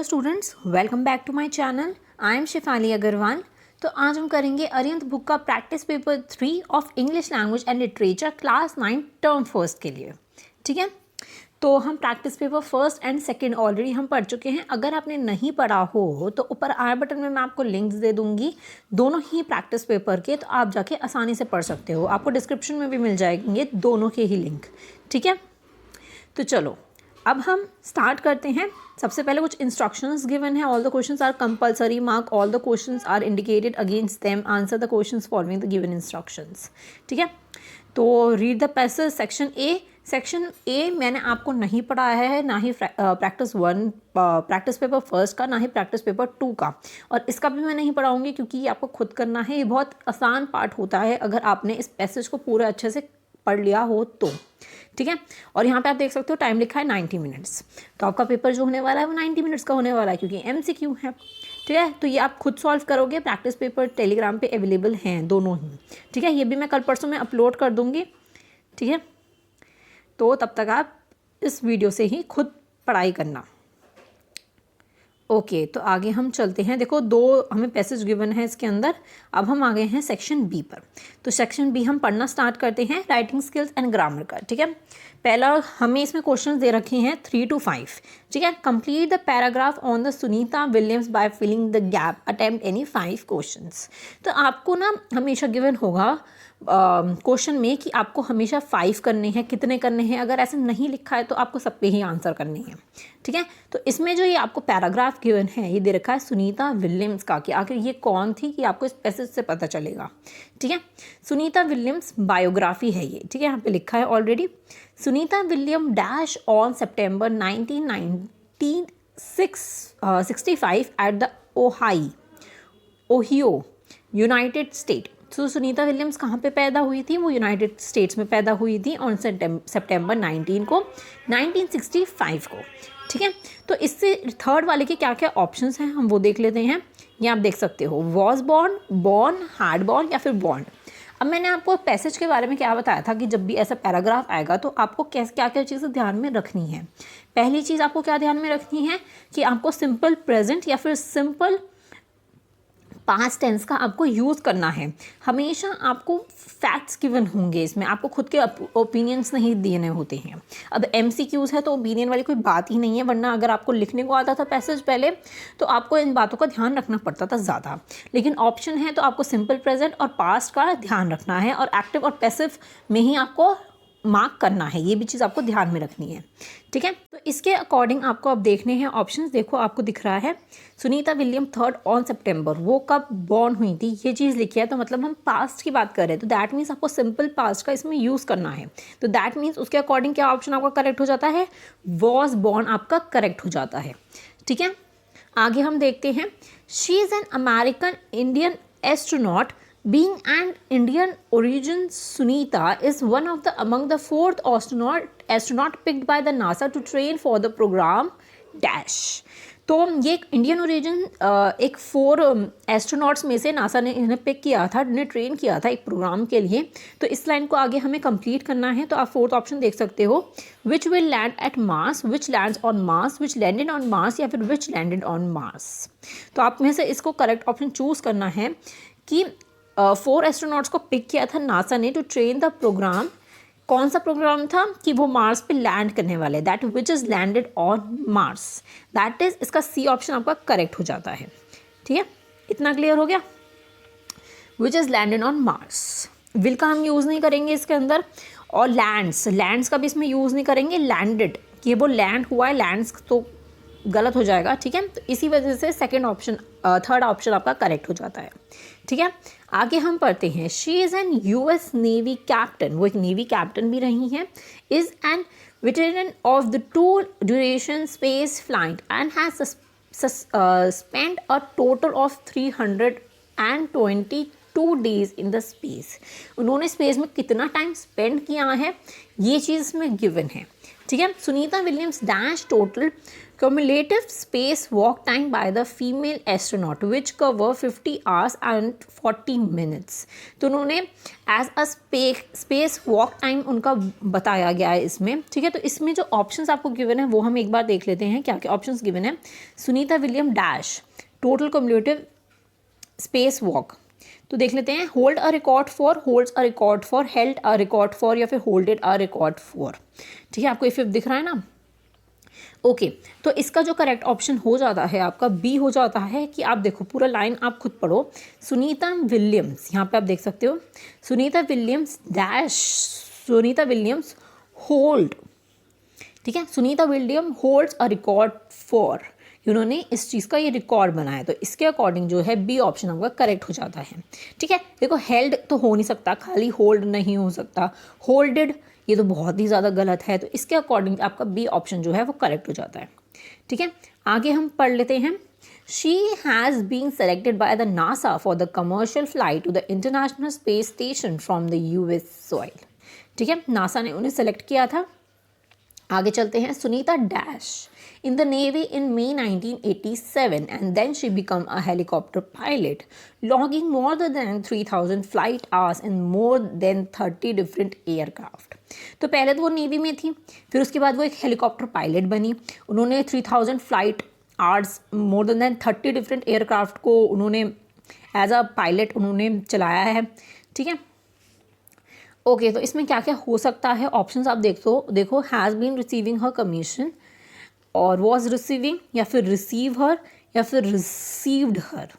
Hello students, welcome back to my channel. I am Shifali Agarwal. तो आज हम करेंगे अरिहंत बुक का practice paper 3 of English language and literature class 9 term first के लिए। ठीक है, तो हम practice paper first and second already हम पढ़ चुके हैं। अगर आपने नहीं पढ़ा हो तो ऊपर आई बटन में मैं आपको लिंक्स दे दूंगी दोनों ही प्रैक्टिस पेपर के, तो आप जाके आसानी से पढ़ सकते हो। आपको डिस्क्रिप्शन में भी मिल जाएंगे दोनों के ही लिंक। ठीक है, तो चलो अब हम स्टार्ट करते हैं। सबसे पहले कुछ इंस्ट्रक्शंस गिवन है। All the questions are compulsory, mark all the questions are indicated against them, answer the questions following the given instructions. ठीक है, तो read the passage. Section A. Section A मैंने आपको नहीं पढ़ाया है, ना ही प्रैक्टिस पेपर फर्स्ट का, ना ही प्रैक्टिस पेपर 2 का, और इसका भी मैं नहीं पढ़ाऊँगी क्योंकि ये आपको खुद करना है। ये बहुत आसान पार्ट होता है अगर आपने इस पैसेज को पूरा अच्छे से पढ़ लिया हो तो। ठीक है, और यहाँ पे आप देख सकते हो टाइम लिखा है 90 मिनट्स। तो आपका पेपर जो होने वाला है वो 90 मिनट्स का होने वाला है क्योंकि MCQ है। ठीक है, तो ये आप खुद सॉल्व करोगे। प्रैक्टिस पेपर टेलीग्राम पे अवेलेबल हैं दोनों ही। ठीक है, ये भी मैं कल परसों में अपलोड कर दूँगी। ठीक है, तो तब तक आप इस वीडियो से ही खुद पढ़ाई करना। ओके, तो आगे हम चलते हैं। देखो, 2 हमें पैसेज गिवन है इसके अंदर। अब हम आ गए हैं सेक्शन बी पर। तो सेक्शन बी हम पढ़ना स्टार्ट करते हैं, राइटिंग स्किल्स एंड ग्रामर का। ठीक है, पहला हमें इसमें क्वेश्चंस दे रखे हैं 3 to 5। ठीक है, complete the paragraph on the Sunita Williams by filling the gap, attempt any 5 questions. तो आपको ना हमेशा गिवन होगा क्वेश्चन में कि आपको हमेशा 5 करने हैं। कितने करने हैं, अगर ऐसे नहीं लिखा है तो आपको सब पे ही आंसर करने हैं। ठीक है, तो इसमें जो ये आपको पैराग्राफ गिवन है ये दे रखा है सुनीता विलियम्स का, कि आखिर ये कौन थी, कि आपको इस पैसेज से पता चलेगा। ठीक है, सुनीता विलियम्स बायोग्राफी है ये। ठीक है, यहाँ पे लिखा है already. Sunita William dash on September 1965 at the Ohio United state. तो सुनीता विलियम्स कहाँ पे पैदा हुई थी? वो यूनाइटेड स्टेट्स में पैदा हुई थी ऑन सितंबर 19 को 1965 को। ठीक है, तो इससे थर्ड वाले के क्या क्या ऑप्शंस हैं हम वो देख लेते हैं। ये आप देख सकते हो, was born, born, had born या फिर बॉर्न। अब मैंने आपको पैसेज के बारे में क्या बताया था कि जब भी ऐसा पैराग्राफ आएगा तो आपको क्या क्या चीज़ें ध्यान में रखनी है। पहली चीज़ आपको क्या ध्यान में रखनी है कि आपको सिंपल प्रेजेंट या फिर सिंपल पास्ट टेंस का आपको यूज़ करना है। हमेशा आपको फैक्ट्स गिवन होंगे, इसमें आपको खुद के ओपिनियंस नहीं देने होते हैं। अब MCQs है तो ओपिनियन वाली कोई बात ही नहीं है, वरना अगर आपको लिखने को आता था पैसेज पहले तो आपको इन बातों का ध्यान रखना पड़ता था ज़्यादा। लेकिन ऑप्शन है तो आपको सिंपल प्रेजेंट और पास्ट का ध्यान रखना है, और एक्टिव और पैसिव में ही आपको मार्क करना है। ये भी चीज़ आपको ध्यान में रखनी है। ठीक है, तो इसके अकॉर्डिंग आपको अब देखने हैं ऑप्शंस। देखो, आपको दिख रहा है सुनीता विलियम 3 ऑन सितंबर, वो कब बॉर्न हुई थी, ये चीज़ लिखी है। तो मतलब हम पास्ट की बात कर रहे हैं, तो दैट मीन्स आपको सिंपल पास्ट का इसमें यूज़ करना है। तो दैट मीन्स उसके अकॉर्डिंग क्या ऑप्शन आपका करेक्ट हो जाता है? वॉज बॉर्न आपका करेक्ट हो जाता है। ठीक है, आगे हम देखते हैं। She is an American Indian astronaut being an Indian origin. Sunita is one of the among the 4th astronaut picked by the NASA to train for the program dash. तो ये एक इंडियन ओरिजिन एक 4 astronauts में से NASA ने इन्हें pick किया था, इन्हें ट्रेन किया था एक प्रोग्राम के लिए। तो इस लाइन को आगे हमें कंप्लीट करना है। तो आप 4th ऑप्शन देख सकते हो, which will land at Mars, which lands on Mars, which landed on Mars या फिर विच लैंडेड ऑन मार्स। तो आप में से इसको करेक्ट ऑप्शन चूज़ करना है कि 4 एस्ट्रोनॉट्स को पिक किया था नासा ने टू ट्रेन द प्रोग्राम। कौन सा प्रोग्राम था? कि वो मार्स पे लैंड करने वाले, that which is landed on Mars. That is, इसका C ऑप्शन आपका करेक्ट हो जाता है। ठीक है, इतना क्लियर हो गया? Which is landed on Mars. Will का हम यूज़ नहीं करेंगे इसके अंदर, और लैंड्स का भी इसमें यूज़ नहीं करेंगे। लैंडेड, कि वो लैंड हुआ है, लैंड्स तो गलत हो जाएगा। ठीक है, तो इसी वजह से थर्ड ऑप्शन आपका करेक्ट हो जाता है। ठीक है, आगे हम पढ़ते हैं। She is an US navy captain, वो एक नेवी कैप्टन भी रही हैं। Is an veteran of the 2 duration space flight and has spend a total of 322 days in the space. उन्होंने स्पेस में कितना टाइम स्पेंड किया है ये चीज़ इसमें गिवन है। ठीक है। Sunita Williams dash total cumulative space walk time by the female astronaut which cover 50 hours and 40 minutes। तो उन्होंने as a space walk time उनका बताया गया है इसमें, ठीक है। तो इसमें जो ऑप्शंस आपको गिवन है वो हम एक बार देख लेते हैं क्या क्या ऑप्शंस गिवन है। Sunita William dash total cumulative space walk, तो देख लेते हैं। Hold a record for, holds a record for, held a record for, या फिर होल्डेड अ रिकॉर्ड फॉर, ठीक है। आपको इफ दिख रहा है ना, ओके। तो इसका जो करेक्ट ऑप्शन हो जाता है आपका बी हो जाता है कि आप देखो पूरा लाइन आप खुद पढ़ो। सुनीता विलियम्स, यहाँ पे आप देख सकते हो Sunita Williams dash, Sunita Williams hold, ठीक है। Sunita William holds a record for, उन्होंने इस चीज़ का ये रिकॉर्ड बनाया, तो इसके अकॉर्डिंग जो है बी ऑप्शन आपका करेक्ट हो जाता है, ठीक है। देखो हेल्ड तो हो नहीं सकता, खाली होल्ड नहीं हो सकता, होल्डेड ये तो बहुत ही ज़्यादा गलत है, तो इसके अकॉर्डिंग आपका बी ऑप्शन जो है वो करेक्ट हो जाता है, ठीक है। आगे हम पढ़ लेते हैं। She has been selected by the NASA for the commercial flight to the international space station from the US soil, ठीक है। नासा ने उन्हें सेलेक्ट किया था। आगे चलते हैं। Sunita dash in the Navy in May 1987 and then she became a helicopter pilot, logging more than 3,000 flight hours in more than 30 different aircraft। तो पहले तो वो नेवी में थी, फिर उसके बाद वो एक हेलीकॉप्टर पायलट बनी। उन्होंने 3,000 flight hours, more than 30 different aircraft को उन्होंने एज अ पायलट उन्होंने चलाया है, ठीक है। ओके, तो इसमें क्या क्या हो सकता है ऑप्शंस आप देखो has been receiving her commission और वॉज रिसीविंग, या फिर रिसीव हर, या फिर रिसीव्ड हर।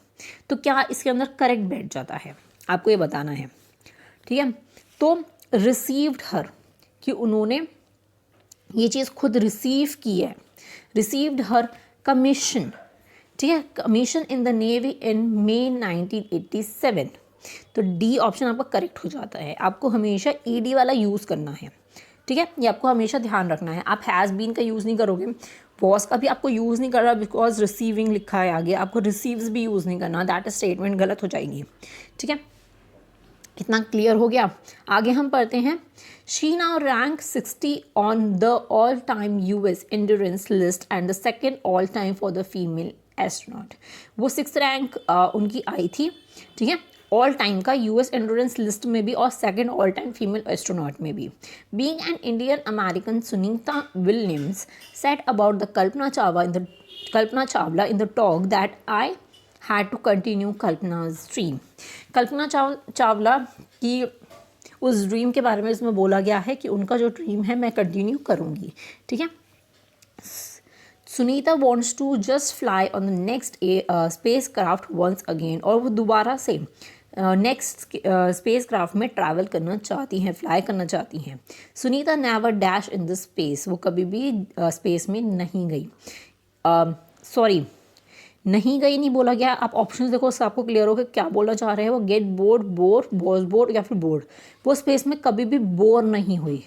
तो क्या इसके अंदर करेक्ट बैठ जाता है आपको ये बताना है, ठीक है। तो रिसीव्ड हर कि उन्होंने ये चीज़ खुद रिसीव की है, रिसीव्ड हर कमीशन, ठीक है। कमीशन इन द नेवी इन मे 1987, तो डी ऑप्शन आपका करेक्ट हो जाता है। आपको हमेशा ईडी वाला यूज़ करना है, ठीक है। ये आपको हमेशा ध्यान रखना है। आप हैज़ बीन का यूज़ नहीं करोगे, वॉस का भी आपको यूज़ नहीं करना बिकॉज रिसीविंग लिखा है आगे, आपको रिसीव्स भी यूज़ नहीं करना, दैट स्टेटमेंट गलत हो जाएगी, ठीक है। इतना क्लियर हो गया। आगे हम पढ़ते हैं। She now rank 60 on the all time US endurance list and the second all time for the female astronaut. वो 6th रैंक उनकी आई थी, ठीक है, ऑल टाइम का यूएस एंड्योरेंस लिस्ट में भी और second all time female astronaut में भी। Being an Indian American, Sunita Williams said about the Kalpana Chawla in the talk that I had to continue Kalpana's dream. Kalpana Chawla की उस ड्रीम के बारे में इसमें बोला गया है कि उनका जो ड्रीम है मैं कंटिन्यू करूँगी, ठीक है। Sunita wants to just fly on the next spacecraft once again, और वो दोबारा से नेक्स्ट स्पेस क्राफ्ट में ट्रैवल करना चाहती हैं, फ्लाई करना चाहती हैं। Sunita never dash in the space, वो कभी भी स्पेस में नहीं गई, सॉरी नहीं गई नहीं बोला गया। आप ऑप्शंस देखो, उससे आपको क्लियर हो कि क्या बोलना चाह रहे हैं वो। Get bored, bore, was bored, या फिर बोर्ड। वो स्पेस में कभी भी बोर नहीं हुई,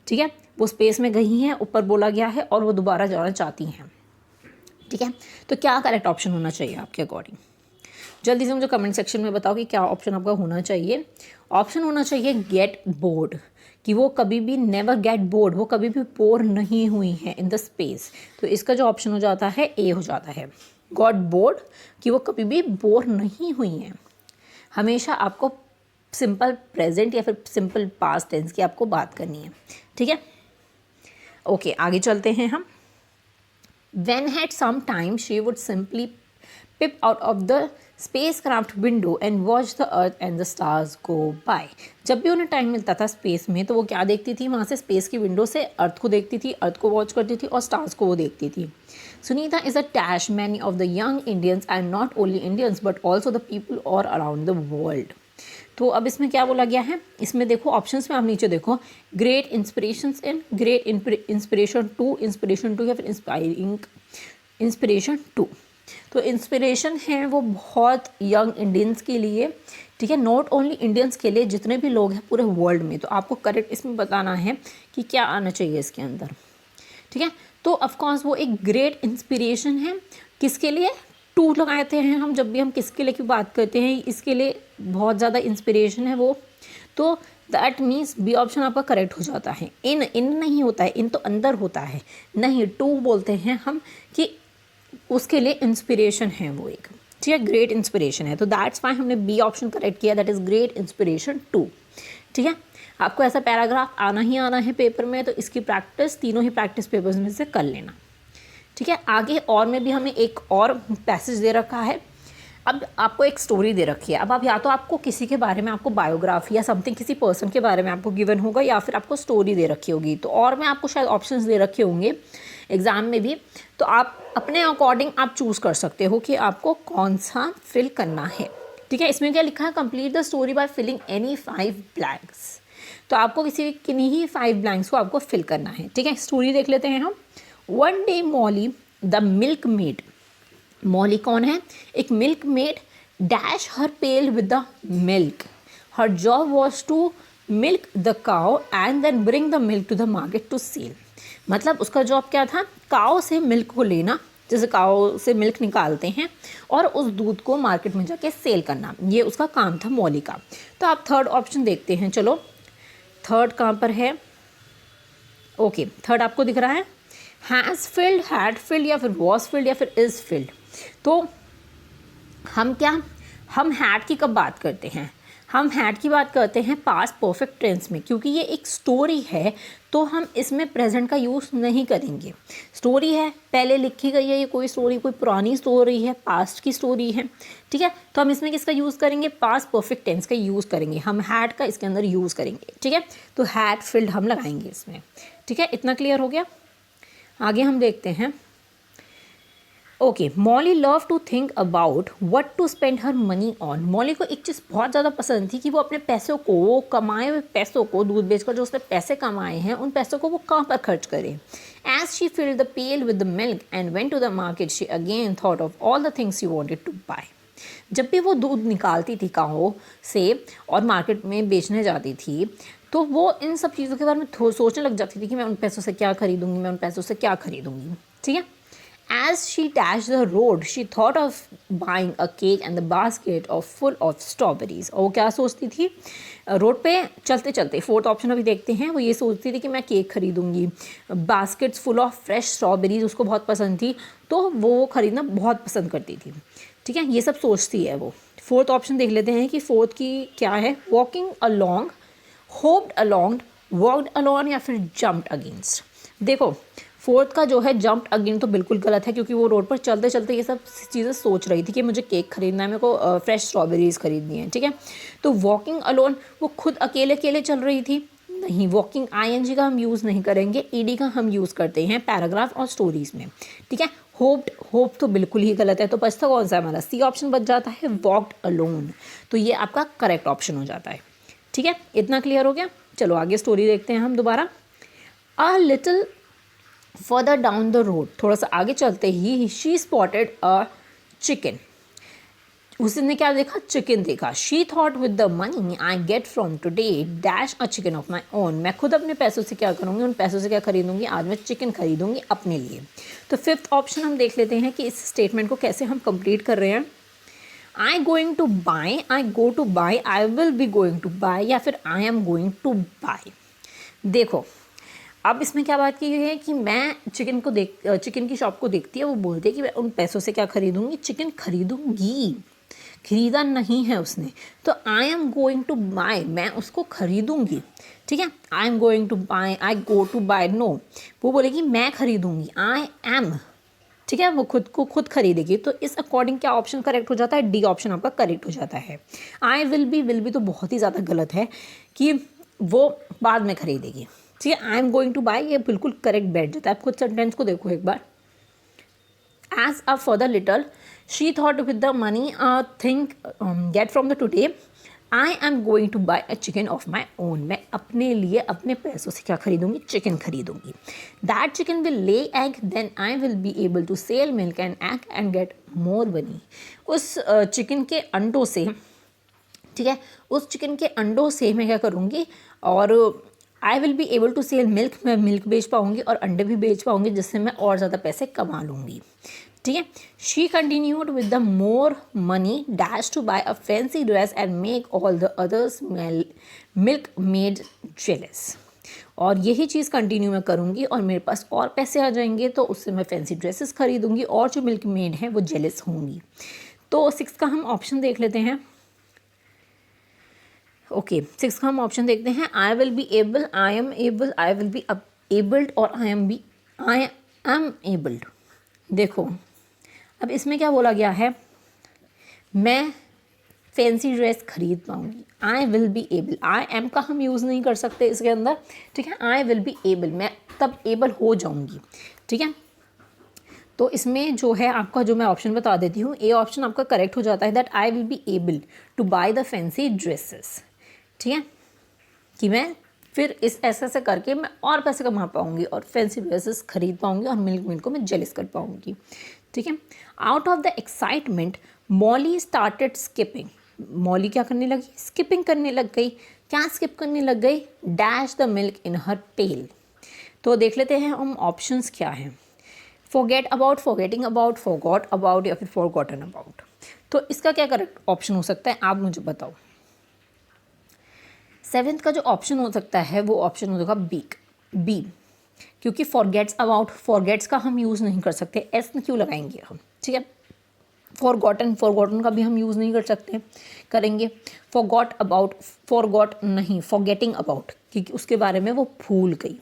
ठीक है। वो स्पेस में गई हैं, ऊपर बोला गया है, और वो दोबारा जाना चाहती हैं, ठीक है। तो क्या करेक्ट ऑप्शन होना चाहिए आपके अकॉर्डिंग? जल्दी से मुझे कमेंट सेक्शन में बताओ कि क्या ऑप्शन आपका होना चाहिए। ऑप्शन होना चाहिए गेट बोर्ड, कि वो कभी भी नेवर गेट बोर्ड, वो कभी भी बोर नहीं हुई है इन द स्पेस। तो इसका जो ऑप्शन हो जाता है ए हो जाता है, गॉट बोर्ड, कि वो कभी भी बोर नहीं हुई हैं। हमेशा आपको सिंपल प्रेजेंट या फिर सिंपल पास्ट टेंस की आपको बात करनी है, ठीक है। ओके, आगे चलते हैं हम। When had some time she would simply peep out of the spacecraft window and watch the earth and the stars go by। जब भी उन्हें टाइम मिलता था स्पेस में तो वो क्या देखती थी, वहाँ से स्पेस की विंडो से अर्थ को देखती थी, अर्थ को वॉच करती थी और स्टार्स को वो देखती थी। Sunita is a dash many of the young Indians and not only Indians but also the people और अराउंड द वर्ल्ड। तो अब इसमें क्या बोला गया है, इसमें देखो ऑप्शंस में आप नीचे देखो, great inspirations in, great inspiration to, inspiration to, या फिर इंस्पायरिंग इंस्पिरेशन टू। तो इंस्पिरेशन है वो बहुत यंग इंडियंस के लिए, ठीक है, नॉट ओनली इंडियंस के लिए, जितने भी लोग हैं पूरे वर्ल्ड में। तो आपको करेक्ट इसमें बताना है कि क्या आना चाहिए इसके अंदर, ठीक है। तो ऑफकोर्स वो एक ग्रेट इंस्पिरेशन है, किसके लिए, टू लगाते हैं हम जब भी हम किसके लिए की बात करते हैं, इसके लिए बहुत ज़्यादा इंस्पिरेशन है वो। तो दैट मीन्स बी ऑप्शन आपका करेक्ट हो जाता है। इन नहीं होता है, इन तो अंदर होता है, नहीं टू बोलते हैं हम कि उसके लिए इंस्पिरेशन है वो एक, ठीक है, ग्रेट इंस्पिरेशन है। तो दैट्स वाई हमने बी ऑप्शन करेक्ट किया, that is great inspiration to. ठीक है, आपको ऐसा पैराग्राफ आना ही आना है पेपर में, तो इसकी प्रैक्टिस तीनों ही प्रैक्टिस पेपर्स में से कर लेना। ठीक है, आगे और में भी हमें एक और पैसेज दे रखा है। अब आपको एक स्टोरी दे रखी है। अब आप या तो आपको किसी के बारे में, आपको बायोग्राफी या समथिंग किसी पर्सन के बारे में आपको गिवन होगा, या फिर आपको स्टोरी दे रखी होगी। तो और में आपको शायद ऑप्शंस दे रखे होंगे एग्ज़ाम में भी, तो आप अपने अकॉर्डिंग आप चूज़ कर सकते हो कि आपको कौन सा फिल करना है। ठीक है, इसमें क्या लिखा है, complete the story by filling any 5 blanks. तो आपको किन्हीं ही 5 ब्लैंक्स को आपको फिल करना है। ठीक है, स्टोरी देख लेते हैं हम। One day Molly the milkmaid, Molly कौन है, एक milkmaid, dash her pail with the milk, her job was to milk the cow and then bring the milk to the market to sell. मतलब उसका job क्या था, cow से milk को लेना, जैसे काउ से मिल्क निकालते हैं और उस दूध को मार्केट में जाके सेल करना, ये उसका काम था मॉली का। तो आप थर्ड ऑप्शन देखते हैं, चलो थर्ड कहाँ पर है, ओके थर्ड आपको दिख रहा है, हैज़ फिल्ड, हैड फिल्ड, या फिर वॉज फिल्ड, या फिर इज़ फिल्ड। तो हम हैड की कब बात करते हैं, हम हैड की बात करते हैं पास्ट परफेक्ट टेंस में, क्योंकि ये एक स्टोरी है तो हम इसमें प्रेजेंट का यूज़ नहीं करेंगे। स्टोरी है, पहले लिखी गई है, ये कोई स्टोरी कोई पुरानी स्टोरी है, पास्ट की स्टोरी है। ठीक है, तो हम इसमें किसका यूज़ करेंगे, पास्ट परफेक्ट टेंस का यूज़ करेंगे, हम हैड का इसके अंदर यूज़ करेंगे। ठीक है, तो हैड फिल्ड हम लगाएंगे इसमें। ठीक है, इतना क्लियर हो गया। आगे हम देखते हैं, okay Molly love to think about what to spend her money on. Molly को एक चीज़ बहुत ज़्यादा पसंद थी कि वो अपने पैसों को, वो कमाए हुए पैसों को, दूध बेचकर जो उसने पैसे कमाए हैं उन पैसों को वो कहाँ पर खर्च करे। As she filled the pail with the milk and went to the market she again thought of all the things she wanted to buy. जब भी वो दूध निकालती थी काऊ से और मार्केट में बेचने जाती थी, तो वो इन सब चीज़ों के बारे में सोचने लग जाती थी कि मैं उन पैसों से क्या खरीदूंगी, मैं उन पैसों से क्या खरीदूंगी। ठीक है, as she dashed the road she thought of buying a cake and the basket of full of strawberries। और वो क्या सोचती थी, रोड पे चलते चलते, फोर्थ ऑप्शन अभी देखते हैं, वो ये सोचती थी कि मैं केक खरीदूंगी, baskets full of fresh strawberries उसको बहुत पसंद थी, तो वो खरीदना बहुत पसंद करती थी। ठीक है, ये सब सोचती है वो। फोर्थ ऑप्शन देख लेते हैं कि फोर्थ की क्या है, walking along, hoped along, walked alone, या फिर जम्प्ड अगेंस्ट। देखो फोर्थ का जो है जम्प्ड अगेन तो बिल्कुल गलत है, क्योंकि वो रोड पर चलते चलते ये सब चीज़ें सोच रही थी कि मुझे केक खरीदना है, मेरे को फ्रेश स्ट्रॉबेरीज खरीदनी है। ठीक है, तो वॉकिंग अलोन, वो खुद अकेले अकेले चल रही थी, नहीं, वॉकिंग आईएनजी का हम यूज़ नहीं करेंगे, ईडी का हम यूज़ करते हैं पैराग्राफ और स्टोरीज़ में। ठीक है, होप तो बिल्कुल ही गलत है, तो बचता कौन सा हमारा, सी ऑप्शन बच जाता है, वॉक्ड अलोन। तो ये आपका करेक्ट ऑप्शन हो जाता है। ठीक है, इतना क्लियर हो गया। चलो आगे स्टोरी देखते हैं हम दोबारा। A little further down the road, थोड़ा सा आगे चलते ही शी स्पॉटेड अ चिकन, उसने क्या देखा, चिकन देखा। She thought with the money I get from today dash a chicken of my own, मैं खुद अपने पैसों से क्या करूँगी, उन पैसों से क्या खरीदूंगी, आज मैं चिकन खरीदूंगी अपने लिए। तो फिफ्थ ऑप्शन हम देख लेते हैं कि इस स्टेटमेंट को कैसे हम कंप्लीट कर रहे हैं। I going to buy, I go to buy, I will be going to buy, या फिर I am going to buy. देखो अब इसमें क्या बात की गई है कि मैं चिकन की शॉप को देखती है, वो बोलती है कि मैं उन पैसों से क्या खरीदूंगी, चिकन खरीदूंगी, खरीदा नहीं है उसने। तो I am going to buy, मैं उसको खरीदूंगी। ठीक है, I am going to buy, I go to buy, no, वो बोलेगी मैं खरीदूंगी, आई एम। ठीक है, वो खुद को खुद खरीदेगी। तो इस अकॉर्डिंग क्या ऑप्शन करेक्ट हो जाता है, डी ऑप्शन आपका करेक्ट हो जाता है। आई विल बी तो बहुत ही ज़्यादा गलत है कि वो बाद में खरीदेगी। ठीक है, I am going to buy ये बिल्कुल करेक्ट बैठ जाता है। आप खुद सेंटेंस को देखो एक बार। As a for the little she thought with the money think get from the today I am going to buy a chicken of my own, मैं अपने लिए अपने पैसों से क्या खरीदूंगी, चिकन खरीदूंगी। That chicken will lay egg then I will be able to sell milk and egg and get more money. उस चिकन के अंडों से, ठीक है, उस चिकन के अंडों से मैं क्या करूँगी, और I will be able to sell milk, मैं मिल्क बेच पाऊँगी और अंडे भी बेच पाऊँगी, जिससे मैं और ज़्यादा पैसे कमा लूँगी। ठीक है। She continued with the more money dash to buy a fancy dress and make all the others milk maid jealous. और यही चीज़ कंटिन्यू मैं करूँगी और मेरे पास और पैसे आ जाएंगे तो उससे मैं फैंसी ड्रेसेस खरीदूँगी और जो मिल्क मेड हैं वो जेलस होंगी। तो 6 का हम ऑप्शन देख लेते हैं। ओके 6 का हम ऑप्शन देखते हैं। आई will be able, I am able, I will B abled और आई एम एबल्ड। देखो अब इसमें क्या बोला गया है, मैं फैंसी ड्रेस खरीद पाऊँगी। आई will be able, I am का हम यूज़ नहीं कर सकते इसके अंदर, ठीक है। आई विल बी एबल, मैं तब एबल हो जाऊँगी, ठीक है। तो इसमें जो है आपका, जो मैं ऑप्शन बता देती हूँ, ए ऑप्शन आपका करेक्ट हो जाता है, that I will be able to buy the fancy dresses, ठीक है। कि मैं फिर इस ऐसे करके मैं और पैसे कमा पाऊँगी और फैंसी ड्रेसेस खरीद पाऊँगी और मिल्क मेड को मैं जेलस कर पाऊँगी, ठीक है। Out of the excitement Molly started skipping. Molly क्या करने लगी, स्किपिंग करने लग गई। क्या स्किप करने लग गई, dash the milk in her पेल। तो देख लेते हैं हम ऑप्शंस क्या हैं। Forget about, forgetting about, forgot about या फिर फॉरगॉटन अबाउट। तो इसका क्या करेक्ट ऑप्शन हो सकता है, आप मुझे बताओ। 7th का जो ऑप्शन हो सकता है वो ऑप्शन होगा बी, क्योंकि फॉरगेट्स अबाउट, फॉरगेट्स का हम यूज़ नहीं कर सकते, एस क्यों लगाएंगे हम, ठीक है। फॉरगॉटन का भी हम यूज़ नहीं कर सकते, करेंगे। फॉरगॉट अबाउट, फॉरगॉट नहीं, फॉरगेटिंग अबाउट, क्योंकि उसके बारे में वो भूल गई,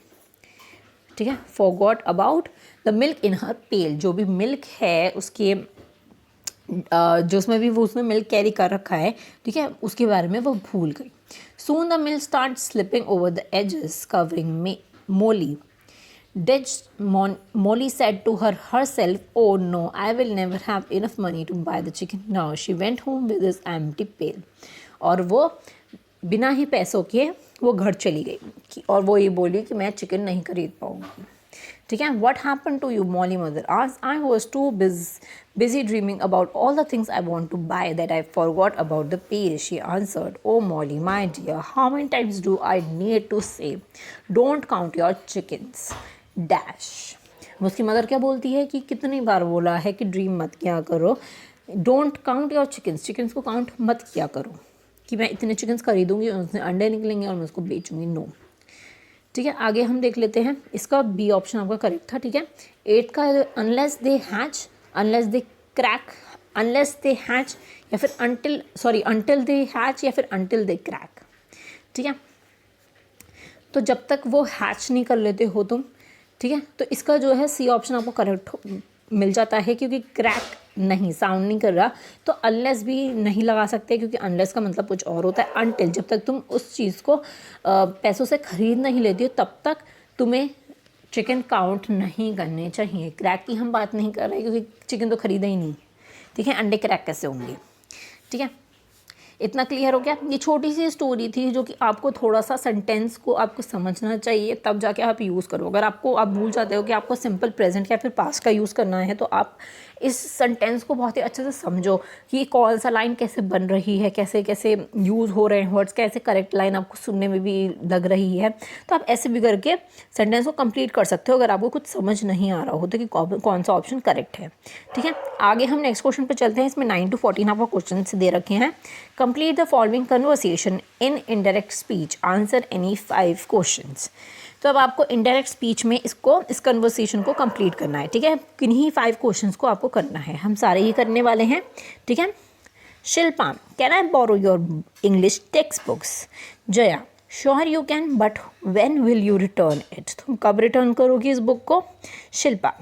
ठीक है। Forgot about the milk in her pail, जो भी मिल्क है उसके जो उसमें भी वो उसमें मिल्क कैरी कर रखा है, ठीक है, उसके बारे में वो भूल गई। Soon the milk start slipping over the edges covering Molly. Molly said to herself, "Oh no, I will never have enough money to buy the chicken." Now she went home with this empty pail. और वो बिना ही पैसों के वो घर चली गई और वो ये बोली कि मैं चिकन नहीं खरीद पाऊँगी, ठीक है। What happened to you, Molly mother asked. I was too busy dreaming about all the things I want to buy that I forgot about the pail, she answered. Oh Molly, my dear, how many times do I need to say, don't count your chickens dash. उसकी mother क्या बोलती है कि कितनी बार बोला है कि dream मत किया करो, don't count your chickens, chickens को काउंट मत किया करो, कि मैं इतने चिकन्स खरीदूंगी और उसमें अंडे निकलेंगे और मैं उसको बेचूंगी, नो, ठीक है। आगे हम देख लेते हैं, इसका बी ऑप्शन आपका करेक्ट था, ठीक है। 8 का unless they hatch, unless they crack, unless they hatch या फिर अंटिल दे हैच या फिर अंटिल दे क्रैक, ठीक है। तो जब तक वो हैच नहीं कर लेते हो तुम, ठीक है। तो इसका जो है सी ऑप्शन आपको करेक्ट मिल जाता है, क्योंकि क्रैक नहीं, साउंड नहीं कर रहा, तो अनलेस भी नहीं लगा सकते, क्योंकि अनलेस का मतलब कुछ और होता है। अनटिल, जब तक तुम उस चीज़ को पैसों से खरीद नहीं लेती हो तब तक तुम्हें चिकन काउंट नहीं करने चाहिए। क्रैक की हम बात नहीं कर रहे, क्योंकि चिकन तो खरीदा ही नहीं, ठीक है। अंडे क्रैक कैसे होंगे, ठीक है। इतना क्लियर हो गया। ये छोटी सी स्टोरी थी जो कि आपको थोड़ा सा सेंटेंस को आपको समझना चाहिए, तब जाके आप यूज़ करो। अगर आप भूल जाते हो कि आपको सिंपल प्रेजेंट या फिर पास्ट का यूज़ करना है, तो आप इस सेंटेंस को बहुत ही अच्छे से समझो कि कौन सा लाइन कैसे बन रही है, कैसे कैसे यूज़ हो रहे हैं वर्ड्स, कैसे करेक्ट लाइन आपको सुनने में भी लग रही है। तो आप ऐसे भी करके सेंटेंस को कंप्लीट कर सकते हो अगर आपको कुछ समझ नहीं आ रहा हो तो कि कौन सा ऑप्शन करेक्ट है, ठीक है। आगे हम नेक्स्ट क्वेश्चन पर चलते हैं। इसमें 9 to 14 आपको क्वेश्चन दे रखे हैं। Complete the following conversation in indirect speech, answer any 5 questions. तो अब आपको इनडायरेक्ट स्पीच में इस कन्वर्सेशन को कंप्लीट करना है, ठीक है। किन्हीं 5 क्वेश्चंस को आपको करना है, हम सारे ही करने वाले हैं, ठीक है। Shilpa, can I borrow your English text books? Jaya, sure you can, but when will you return it? तुम कब रिटर्न करोगी इस बुक को? Shilpa,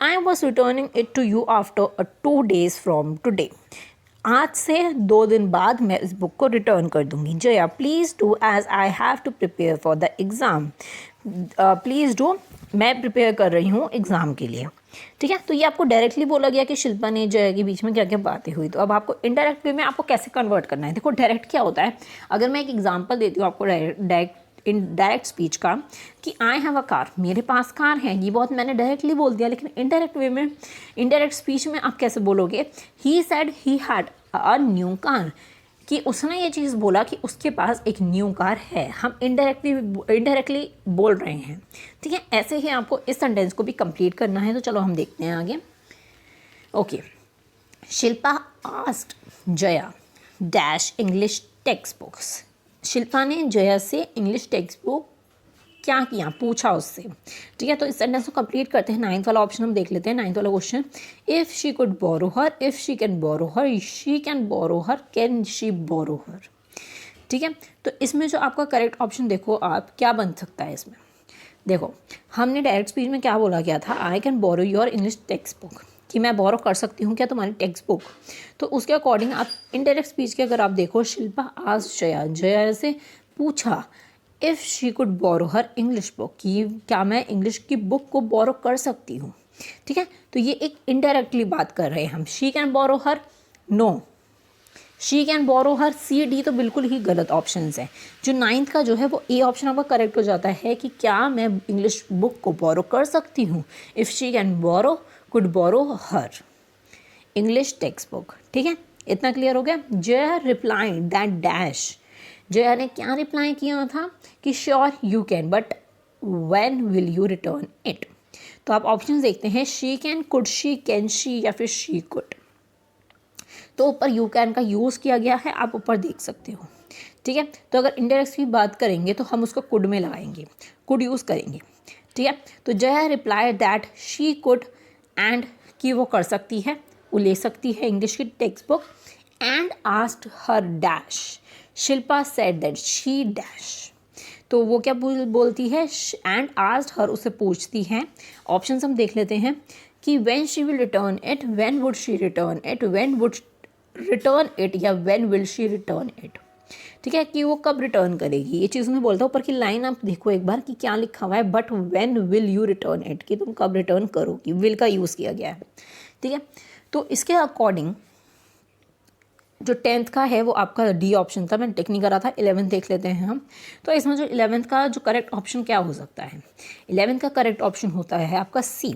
I was returning it to you after 2 days from today. आज से 2 दिन बाद मैं इस बुक को रिटर्न कर दूंगी। Jaya, please do as I have to prepare for the exam. Please do, मैं प्रिपेयर कर रही हूँ एग्ज़ाम के लिए, ठीक है। तो ये आपको डायरेक्टली बोला गया कि शिल्पा ने जया के बीच में क्या क्या बातें हुई। तो अब आपको इनडायरेक्ट वे में आपको कैसे कन्वर्ट करना है। देखो डायरेक्ट क्या होता है, अगर मैं एक एग्जांपल देती हूँ आपको डायरेक्ट स्पीच का कि आई हैव अ कार, मेरे पास कार है, ये बहुत मैंने डायरेक्टली बोल दिया। लेकिन इनडायरेक्ट वे में, इनडायरेक्ट स्पीच में आप कैसे बोलोगे, he said he had a new car, कि उसने ये चीज़ बोला कि उसके पास एक न्यू कार है। हम इनडायरेक्टली बोल रहे हैं, ठीक है। ऐसे ही आपको इस सेंटेंस को भी कंप्लीट करना है। तो चलो हम देखते हैं आगे। Okay, Shilpa asked Jaya dash English text books. Shilpa ने जया से इंग्लिश टेक्स्ट बुक क्या किया, पूछा उससे। ठीक है, तो इस सेंटेंस को कंप्लीट करते हैं। 9th वाला ऑप्शन हम देख लेते हैं। 9th वाला question, if she could borrow her, if she can borrow her, she can borrow her, can she borrow her. ठीक है, तो इसमें जो आपका करेक्ट ऑप्शन देखो आप क्या बन सकता है। इसमें देखो, हमने डायरेक्ट स्पीच में क्या बोला गया था, I can borrow your English text book, कि मैं बोरो कर सकती हूँ क्या तुम्हारी टेक्स्ट बुक। तो उसके अकॉर्डिंग आप इनडायरेक्ट स्पीच के अगर आप देखो, शिल्पा आस्क्ड जया, जया से पूछा if she could borrow her English book, कि क्या मैं इंग्लिश की बुक को बोरो कर सकती हूँ। ठीक है, तो ये एक इनडायरेक्टली बात कर रहे हैं हम। She can borrow her, no, she can borrow her, C D तो बिल्कुल ही गलत ऑप्शंस हैं। जो 9th का जो है वो ए ऑप्शन आपका करेक्ट हो जाता है कि क्या मैं इंग्लिश बुक को बोरो कर सकती हूँ। If she can borrow, could borrow her English text book. ठीक है, इतना क्लियर हो गया। Jaya reply that dash, Jaya ने क्या रिप्लाई किया था कि sure you can but when will you return it. तो आप ऑप्शन देखते हैं, she can, could she, can she या फिर शी कुड। तो ऊपर यू कैन का यूज़ किया गया है, आप ऊपर देख सकते हो। ठीक है, तो अगर इंडायरेक्ट की बात करेंगे तो हम उसको कुड में लगाएंगे, कुड यूज़ करेंगे। ठीक है, तो Jaya reply that she could and, कि वो कर सकती है, वो ले सकती है इंग्लिश की text book. And asked her dash, Shilpa said that she dash. तो वो क्या बोलती है, एंड आस्क्ड हर, उसे पूछती है। ऑप्शंस हम देख लेते हैं कि when she will return it, when would she return it, when would return it, या when will she return it. ठीक है, कि वो कब रिटर्न करेगी, ये चीज़ मैं बोलता हूँ। ऊपर की लाइन आप देखो एक बार कि क्या लिखा हुआ है, but when will you return it, कि तुम कब रिटर्न करोगी, विल का यूज़ किया गया है। ठीक है, तो इसके अकॉर्डिंग जो 10th का है वो आपका डी ऑप्शन था, मैंने टिक नहीं करा था। 11th देख लेते हैं हम। तो इसमें जो 11th का जो करेक्ट ऑप्शन क्या हो सकता है, 11th का करेक्ट ऑप्शन होता है आपका सी,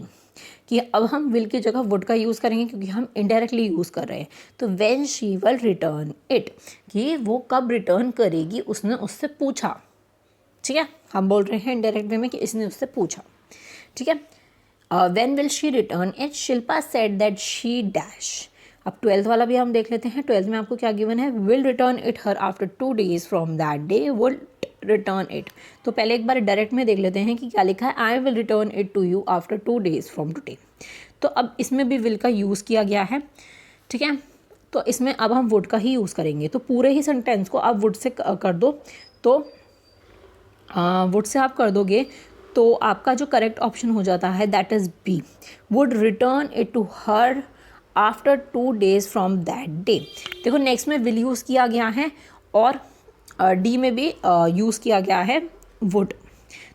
कि अब हम विल की जगह वुड का यूज़ करेंगे, क्योंकि हम इनडायरेक्टली यूज़ कर रहे हैं। तो when she will return it, कि वो कब रिटर्न करेगी, उसने उससे पूछा। ठीक है, हम बोल रहे हैं इनडायरेक्ट वे में कि इसने उससे पूछा। ठीक है, when will she return it, Shilpa said that she dash. अब 12th वाला भी हम देख लेते हैं। 12th में आपको क्या गिवन है, will return it her after 2 days from that day, would return it. तो पहले एक बार डायरेक्ट में देख लेते हैं कि क्या लिखा है, I will return it to you after 2 days from today. तो अब इसमें भी विल का यूज़ किया गया है। ठीक है, तो इसमें अब हम वुड का ही यूज़ करेंगे। तो पूरे ही सेंटेंस को आप वुड से कर दो, तो वुड से आप कर दोगे तो आपका जो करेक्ट ऑप्शन हो जाता है that is B, would return it to her after 2 days from that day. देखो नेक्स्ट में विल यूज़ किया गया है और डी में भी यूज़ किया गया है वुड।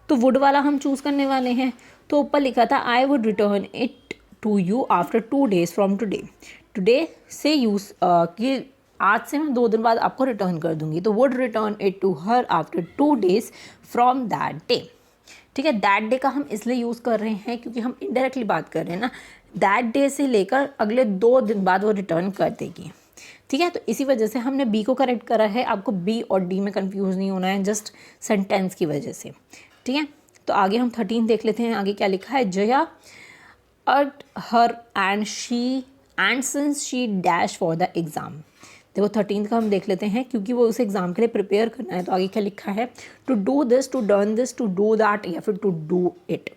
तो वुड वाला हम चूज़ करने वाले हैं। तो ऊपर लिखा था I would return it to you after 2 days from today. Today से यूज़ कि आज से मैं 2 दिन बाद आपको रिटर्न कर दूंगी। तो would return it to her after 2 days from that day. ठीक है, दैट डे का हम इसलिए यूज़ कर रहे हैं क्योंकि हम इनडायरेक्टली बात कर रहे हैं ना, दैट डे से लेकर अगले 2 दिन बाद वो रिटर्न कर देगी। ठीक है, तो इसी वजह से हमने बी को करेक्ट करा है। आपको बी और डी में कंफ्यूज नहीं होना है, जस्ट सेंटेंस की वजह से। ठीक है, तो आगे हम 13 देख लेते हैं। आगे क्या लिखा है, जया अर्ट her and since she dash for the exam. देखो 13 का हम देख लेते हैं, क्योंकि वो उस एग्ज़ाम के लिए प्रिपेयर करना है। तो आगे क्या लिखा है, to do this, to done this, to do that, या फिर टू डू इट।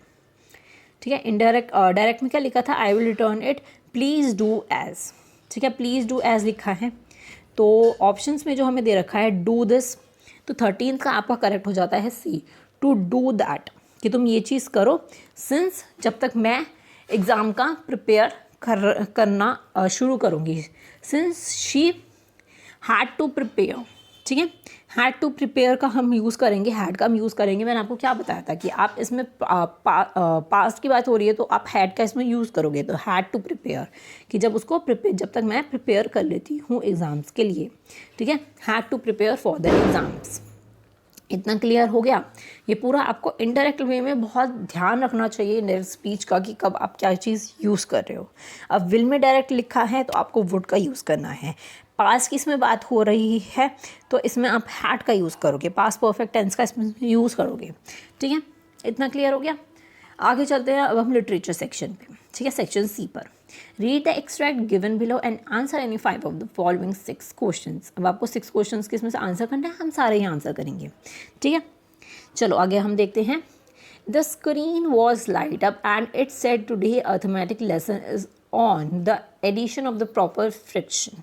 ठीक है, इनडायरेक्ट डायरेक्ट में क्या लिखा था, I will return it, please do as. ठीक है, प्लीज़ डू एज लिखा है। तो ऑप्शंस में जो हमें दे रखा है डू दिस, तो 13 का आपका करेक्ट हो जाता है सी, टू डू दैट, कि तुम ये चीज़ करो सिंस जब तक मैं एग्ज़ाम का प्रिपेयर करना शुरू करूँगी। Since she had to prepare. ठीक है, हैड टू प्रिपेयर का हम यूज़ करेंगे, हैड का हम यूज़ करेंगे। मैंने आपको क्या बताया था कि आप इसमें पास्ट की बात हो रही है तो आप हैड का इसमें यूज़ करोगे। तो हैड टू प्रिपेयर, कि जब तक मैं प्रिपेयर कर लेती हूँ एग्ज़ाम्स के लिए। ठीक है, had to prepare for the exams. इतना क्लियर हो गया। ये पूरा आपको इनडायरेक्ट वे में बहुत ध्यान रखना चाहिए इनडायरेक्ट स्पीच का, कि कब आप क्या चीज़ यूज़ कर रहे हो। अब विल में डायरेक्ट लिखा है तो आपको वुड का यूज़ करना है। पास्ट की इसमें बात हो रही है तो इसमें आप हैड का यूज़ करोगे, पास्ट परफेक्ट टेंस का इसमें यूज़ करोगे। ठीक है, इतना क्लियर हो गया। आगे चलते हैं अब हम लिटरेचर सेक्शन पे, ठीक है, सेक्शन सी पर। Read the extract given below and answer any 5 of the following 6 questions. अब आपको 6 क्वेश्चंस के इसमें से आंसर करना है, हम सारे ही आंसर करेंगे, ठीक है। चलो आगे हम देखते हैं। The screen was light up and it said today arithmetic lesson is on the addition of the proper friction,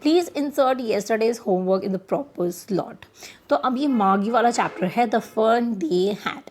please insert yesterday's homework in the proper slot. तो अब ये मागी वाला चैप्टर है, द फन दे हैड,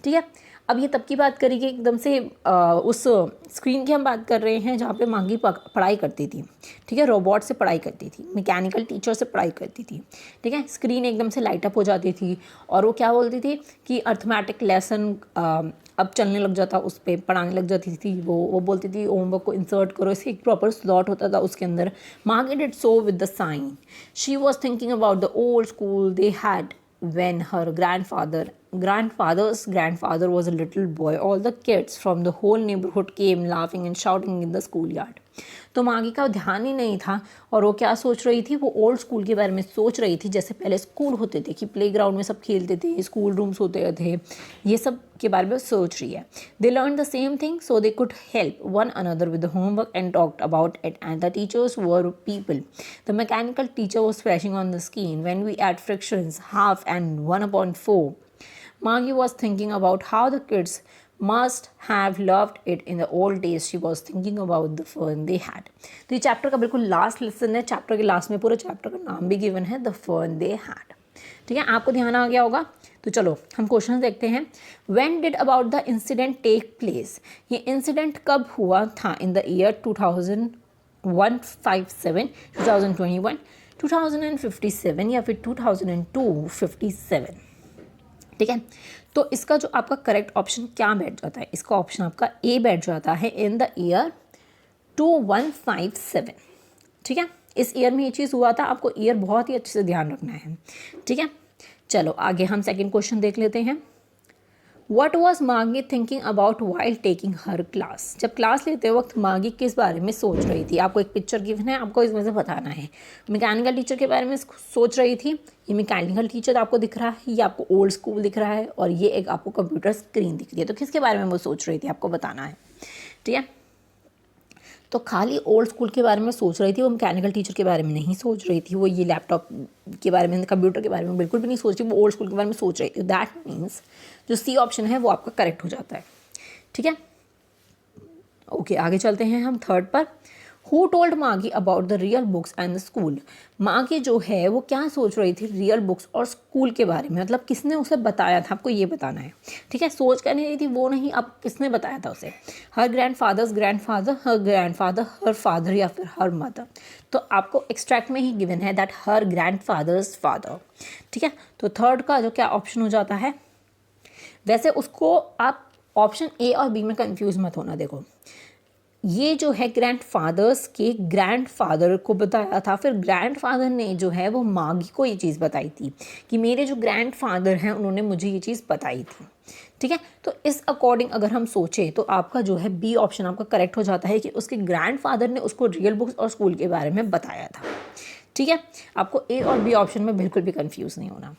ठीक है। अब ये तब की बात करेगी एकदम से उस स्क्रीन की हम बात कर रहे हैं जहाँ पे मांगी पढ़ाई करती थी, ठीक है, रोबोट से पढ़ाई करती थी, मैकेनिकल टीचर से पढ़ाई करती थी, ठीक है। स्क्रीन एकदम से लाइट अप हो जाती थी और वो क्या बोलती थी कि अर्थमेटिक लेसन अब चलने लग जाता, उस पर पढ़ाने लग जाती थी। वो बोलती थी होमवर्क को इंसर्ट करो, इससे एक प्रॉपर स्लॉट होता था उसके अंदर। Margie did so with the sign, she was thinking about the old school they had when her grandfather's grandfather was a little boy. All the kids from the whole neighborhood came laughing and shouting in the schoolyard. तो मागी का ध्यान ही नहीं था और वो क्या सोच रही थी, वो ओल्ड स्कूल के बारे में सोच रही थी, जैसे पहले स्कूल होते थे कि प्लेग्राउंड में सब खेलते थे, स्कूल रूम्स होते थे, ये सब के बारे में सोच रही है। They learn the same thing so they could help one another with the homework and talked about it and the teachers were people. The mechanical teacher was flashing on the screen when we add frictions half and 1/4। Margie was thinking about how the kids must have loved it in the old days. She was thinking about the fun they had. तो ये chapter का बिल्कुल last lesson है। Chapter के last में पूरे chapter का नाम भी गिवन है, द फन दे हैड, ठीक है। आपको ध्यान आ गया होगा। तो चलो हम क्वेश्चन देखते हैं। When did about the incident take place? ये इंसिडेंट कब हुआ था? इन द ईयर 2157, 2021, 2057 या फिर 2002-57, ठीक है। तो इसका जो आपका करेक्ट ऑप्शन क्या बैठ जाता है? इसका ऑप्शन आपका ए बैठ जाता है, इन द ईयर 2157, ठीक है। इस ईयर में ये चीज़ हुआ था। आपको ईयर बहुत ही अच्छे से ध्यान रखना है, ठीक है। चलो आगे हम सेकंड क्वेश्चन देख लेते हैं। What was मागी thinking about while taking her class? जब क्लास लेते वक्त मागी किस बारे में सोच रही थी? आपको एक पिक्चर गिवन है, आपको इसमें से बताना है। मैकेनिकल टीचर के बारे में सोच रही थी। ये मैकेनिकल टीचर आपको दिख रहा है, ये आपको ओल्ड स्कूल दिख रहा है और ये एक आपको कंप्यूटर स्क्रीन दिख रही है। तो किसके बारे में वो सोच रही थी, आपको बताना है, ठीक है। तो खाली ओल्ड स्कूल के बारे में सोच रही थी, वो मैकेनिकल टीचर के बारे में नहीं सोच रही थी, वो ये लैपटॉप के बारे में, कंप्यूटर के बारे में बिल्कुल भी नहीं सोच रही, वो ओल्ड स्कूल के बारे में सोच रही थी। दैट मीन्स जो सी ऑप्शन है वो आपका करेक्ट हो जाता है, ठीक है। ओके आगे चलते हैं हम थर्ड पर। हु टोल्ड मागी about the real books and the school? मागी जो है वो क्या सोच रही थी रियल बुक्स और स्कूल के बारे में, मतलब किसने उसे बताया था, आपको ये बताना है, ठीक है। सोच कर नहीं रही थी वो, नहीं, अब किसने बताया था उसे? हर ग्रैंडफादर्स ग्रैंडफादर, हर ग्रैंडफादर, हर फादर या फिर हर मदर। तो आपको एक्सट्रैक्ट में ही गिवन है दैट हर ग्रैंडफादर्स फादर, ठीक है। तो थर्ड का जो क्या ऑप्शन हो जाता है, वैसे उसको आप ऑप्शन ए और बी में कंफ्यूज मत होना। देखो ये जो है ग्रैंडफादर्स के ग्रैंडफादर को बताया था, फिर ग्रैंडफादर ने जो है वो मागी को ये चीज़ बताई थी कि मेरे जो ग्रैंडफादर हैं उन्होंने मुझे ये चीज़ बताई थी, ठीक है। तो इस अकॉर्डिंग अगर हम सोचें तो आपका जो है बी ऑप्शन आपका करेक्ट हो जाता है कि उसके ग्रैंडफादर ने उसको रियल बुक्स और स्कूल के बारे में बताया था, ठीक है। आपको ए और बी ऑप्शन में बिल्कुल भी कन्फ्यूज़ नहीं होना।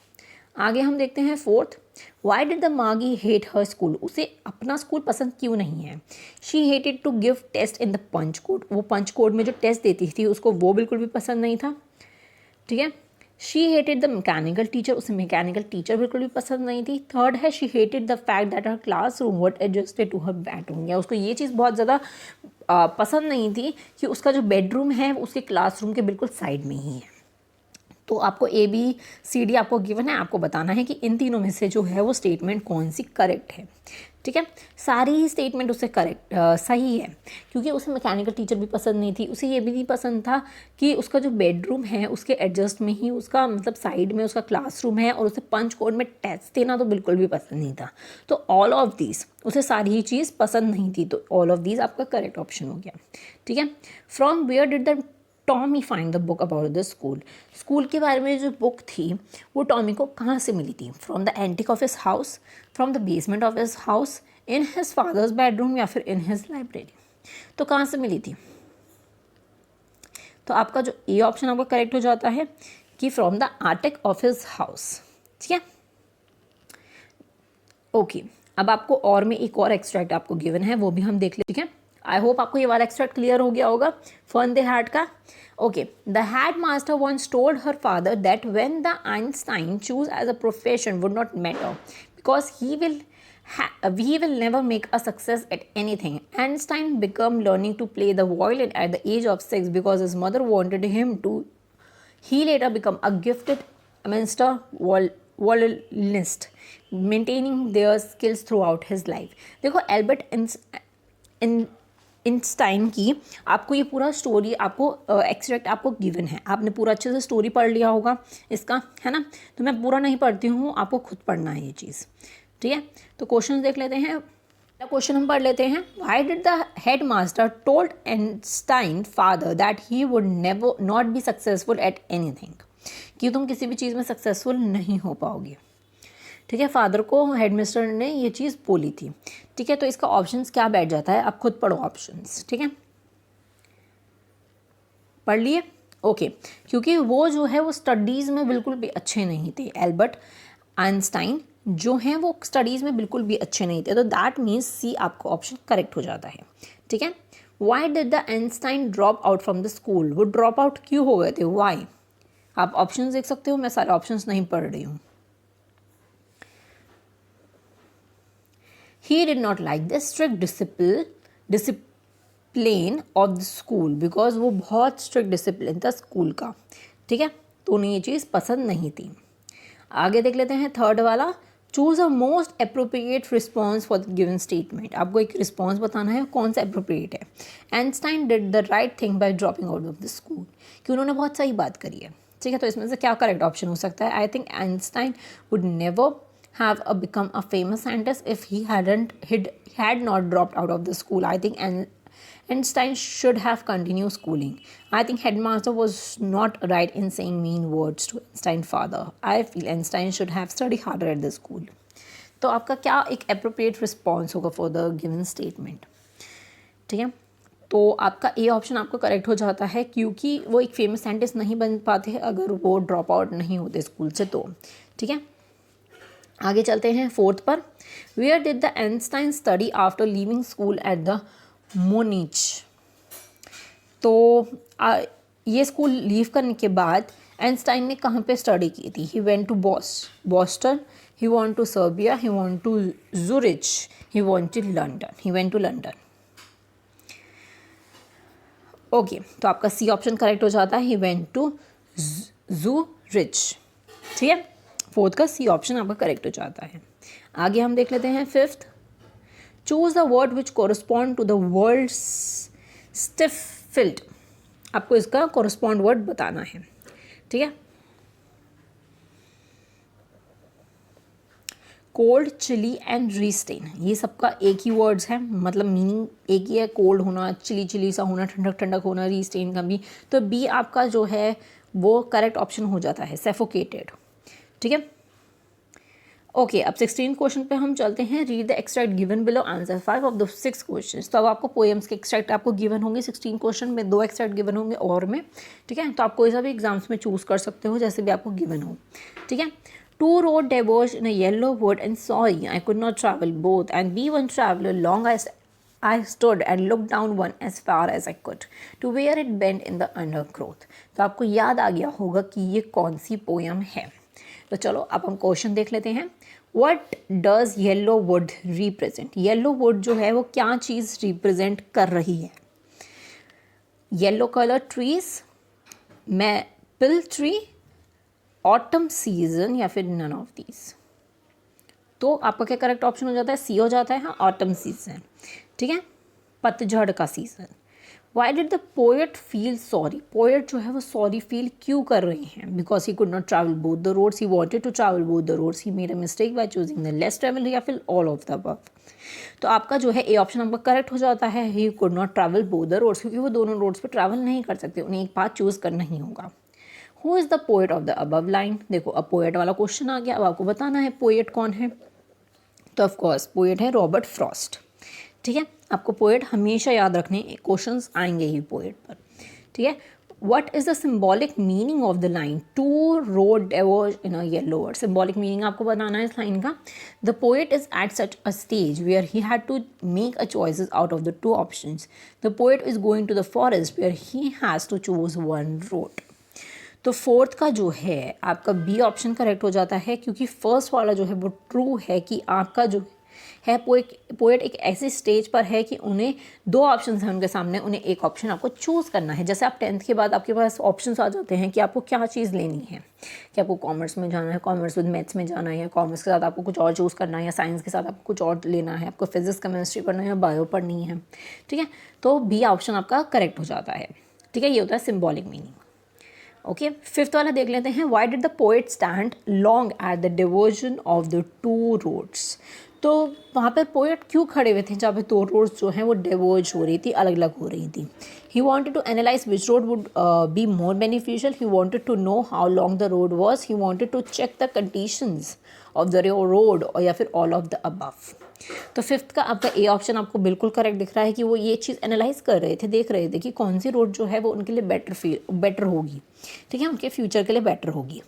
आगे हम देखते हैं फोर्थ। वाई डिड द मागी हेट हर स्कूल? उसे अपना स्कूल पसंद क्यों नहीं है? She hated to give test in the punch code. वो पंच कोड में जो टेस्ट देती थी उसको वो बिल्कुल भी पसंद नहीं था, ठीक है। She hated the mechanical teacher, उसे मैकेनिकल टीचर बिल्कुल भी पसंद नहीं थी। थर्ड है she hated the fact that her class room what adjusted to her bedroom, या उसको ये चीज़ बहुत ज़्यादा पसंद नहीं थी कि उसका जो बेडरूम है उसके क्लासरूम के बिल्कुल साइड में ही है। तो आपको ए बी सी डी आपको गिवन है, आपको बताना है कि इन तीनों में से जो है वो स्टेटमेंट कौन सी करेक्ट है, ठीक है। सारी ही स्टेटमेंट उसे करेक्ट सही है, क्योंकि उसे मैकेनिकल टीचर भी पसंद नहीं थी, उसे ये भी नहीं पसंद था कि उसका जो बेडरूम है उसके एडजस्ट में ही उसका मतलब साइड में उसका क्लासरूम है, और उसे पंच कोड में टेस्ट देना तो बिल्कुल भी पसंद नहीं था। तो ऑल ऑफ दीज, उसे सारी ही चीज़ पसंद नहीं थी, तो ऑल ऑफ दीज आपका करेक्ट ऑप्शन हो गया, ठीक है। From where did the Tommy find the book about the school? School के बारे में जो बुक थी वो टॉमी को कहाँ से मिली थी? From the antique of his house, from the basement of his house, in his father's bedroom या फिर इन हिज लाइब्रेरी? तो कहाँ से मिली थी? तो आपका जो ए ऑप्शन आपका करेक्ट हो जाता है कि from the Arctic of his house, ठीक है। ओके अब आपको और में एक और एक्सट्रैक्ट आपको गिवन है, वो भी हम देख ले, ठीक है। आई होप आपको ये वाला एक्सट्रैक्ट क्लियर हो गया होगा फन दे हैड का। Okay, the head master once told her father that when the Einstein choose as a profession would not matter because he will never make a success at anything. Einstein began learning to play the violin at the age of 6 because his mother wanted him to. He later became a gifted amateur violinist, maintaining their skills throughout his life. देखो Albert Einstein की आपको ये पूरा story आपको extract आपको given है, आपने पूरा अच्छे से स्टोरी पढ़ लिया होगा इसका, है ना। तो मैं पूरा नहीं पढ़ती हूँ, आपको खुद पढ़ना है ये चीज़, ठीक है। तो क्वेश्चन देख लेते हैं। क्वेश्चन हम पढ़ लेते हैं। Why did the head master told Einstein father that he would never not be successful at anything, कि तुम किसी भी चीज़ में सक्सेसफुल नहीं हो पाओगे, ठीक है। फादर को हेडमास्टर ने ये चीज़ बोली थी, ठीक है। तो इसका ऑप्शंस क्या बैठ जाता है, आप खुद पढ़ो ऑप्शंस, ठीक है। पढ़ लिए, ओके। क्योंकि वो जो है वो स्टडीज़ में बिल्कुल भी अच्छे नहीं थे, एल्बर्ट आइंस्टाइन जो हैं वो स्टडीज़ में बिल्कुल भी अच्छे नहीं थे, तो दैट मीन्स सी आपको ऑप्शन करेक्ट हो जाता है, ठीक है। Why did the Einstein drop out from the school, वो ड्रॉप आउट क्यों हो गए थे, वाई। आप ऑप्शंस देख सकते हो, मैं सारे ऑप्शंस नहीं पढ़ रही हूँ। He did not like the strict discipline of the school because वो बहुत स्ट्रिक्ट डिसिप्लिन था स्कूल का, ठीक है। तो उन्हें ये चीज़ पसंद नहीं थी। आगे देख लेते हैं थर्ड वाला, choose a most appropriate response for the given statement. आपको एक रिस्पॉन्स बताना है कौन सा अप्रोप्रिएट है। Einstein did the right thing by dropping out of the school, कि उन्होंने बहुत सही बात करी है, ठीक है। तो इसमें से क्या करेक्ट ऑप्शन हो सकता है। I think Einstein would never have become a famous scientist if he had not dropped out of the school. I think Einstein should have continued schooling. I think headmaster was not right in saying mean words to Einstein's father. I feel Einstein should have studied harder at the school. तो आपका क्या एक appropriate response होगा for the given statement, ठीक है। तो आपका A option आपको करेक्ट हो जाता है, क्योंकि वो एक फेमस साइंटिस्ट नहीं बन पाते अगर वो ड्रॉप आउट नहीं होते स्कूल से, तो ठीक है। आगे चलते हैं फोर्थ पर। Where did the Einstein study after leaving school at the Munich. तो ये स्कूल लीव करने के बाद आइंस्टाइन ने कहाँ पे स्टडी की थी। He went to Boston, he want to Serbia, he want to Zurich, he want to London, he went to London. Okay, तो आपका सी ऑप्शन करेक्ट हो जाता है, ही वेंट टू जूरिच, ठीक है। फोर्थ का सी ऑप्शन आपका करेक्ट हो जाता है। आगे हम देख लेते हैं fifth. Choose the word which correspond to the word stifled. आपको इसका कोरस्पॉन्ड वर्ड बताना है, ठीक है। कोल्ड, चिली एंड रीस्टेन, ये सबका एक ही वर्ड्स है, मतलब मीनिंग एक ही है। कोल्ड होना, चिली सा होना, ठंडक ठंडक होना, रीस्टेन का भी। तो बी आपका जो है वो करेक्ट ऑप्शन हो जाता है, सफोकेटेड, ठीक है। ओके, अब 16 क्वेश्चन पे हम चलते हैं। Read the extract given below, answer 5 of the 6 questions. तो अब आपको पोएम्स के एक्सट्रैक्ट आपको गिवन होंगे 16 क्वेश्चन में, 2 एक्सट्रैक्ट गिवन होंगे और में, ठीक है। तो आप कोई सा भी एग्जाम्स में चूज कर सकते हो जैसे भी आपको गिवन हो, ठीक है। 2 road diverged in a yellow wood and sorry I could not travel both and be one traveler long as I stood and looked down one as far as I could to where it bent in the undergrowth। तो आपको याद आ गया होगा कि ये कौन सी poem है। तो चलो अब हम क्वेश्चन देख लेते हैं। What does yellow wood represent? Yellow would जो है वो क्या चीज़ रिप्रेजेंट कर रही है। Yellow colour trees, maple tree, autumn season या फिर नन ऑफ दीज। तो आपका क्या करेक्ट ऑप्शन हो जाता है, सी हो जाता है, हाँ, ऑटम सीजन, ठीक है, पतझड़ का season. Why did the poet feel sorry, poet जो है वो सॉरी फील क्यों कर रहे हैं, because he could not travel both the roads, he wanted to travel both the roads, he made a mistake by choosing the less travel या फिर ऑल ऑफ द अबव। तो आपका जो है ए ऑप्शन आपका करेक्ट हो जाता है, he could not travel both the roads, क्योंकि वो दोनों रोड्स पर ट्रैवल नहीं कर सकते, उन्हें एक पाथ चूज करना ही होगा। Who is the poet of the above line. देखो अब पोएट वाला क्वेश्चन आ गया, अब आपको बताना है पोएट कौन है। तो ऑफकोर्स पोएट है रॉबर्ट फ्रॉस्ट, ठीक है। आपको पोएट हमेशा याद रखने, क्वेश्चंस आएंगे ही पोएट पर, ठीक है। what is the symbolic meaning of the line two road diverge in a yellow word? symbolic meaning आपको बताना है इस लाइन का. The poet is at such a stage where he had to make a choices out of the two options. The poet is going to the forest where he has to choose one road. तो fourth का जो है आपका B option correct हो जाता है, क्योंकि first वाला जो है वो ट्रू है कि आपका जो है पोएट एक ऐसे स्टेज पर है कि उन्हें दो ऑप्शन हैं उनके सामने, उन्हें एक ऑप्शन आपको चूज़ करना है. जैसे आप 10th के बाद आपके पास ऑप्शंस आ जाते हैं कि आपको क्या चीज़ लेनी है, कि आपको कॉमर्स में जाना है, कॉमर्स विद मैथ्स में जाना है, या कॉमर्स के साथ आपको कुछ और चूज़ करना है, या साइंस के साथ आपको कुछ और लेना है, आपको फिजिक्स केमिस्ट्री पढ़ना है या बायो पढ़नी है. ठीक है, तो बी ऑप्शन आपका करेक्ट हो जाता है. ठीक है, ये होता है सिम्बॉलिक मीनिंग. ओके, फिफ्थ वाला देख लेते हैं. Why did the poet stand long at the divergence of the two roads? तो वहाँ पर पोएट क्यों खड़े हुए थे जहाँ पे दो रोड्स जो हैं वो डिवर्ज हो रही थी, अलग अलग हो रही थी. He wanted to analyse which road would be more beneficial. He wanted to know how long the road was. He wanted to check the conditions of the road, और या फिर ऑल ऑफ द अबव. तो fifth का आपका A option आपको बिल्कुल correct दिख रहा है कि वो ये चीज़ एनालाइज कर रहे थे, देख रहे थे कि कौन सी रोड जो है वो उनके लिए बेटर होगी. ठीक है, उनके फ्यूचर के लिए बेटर होगी,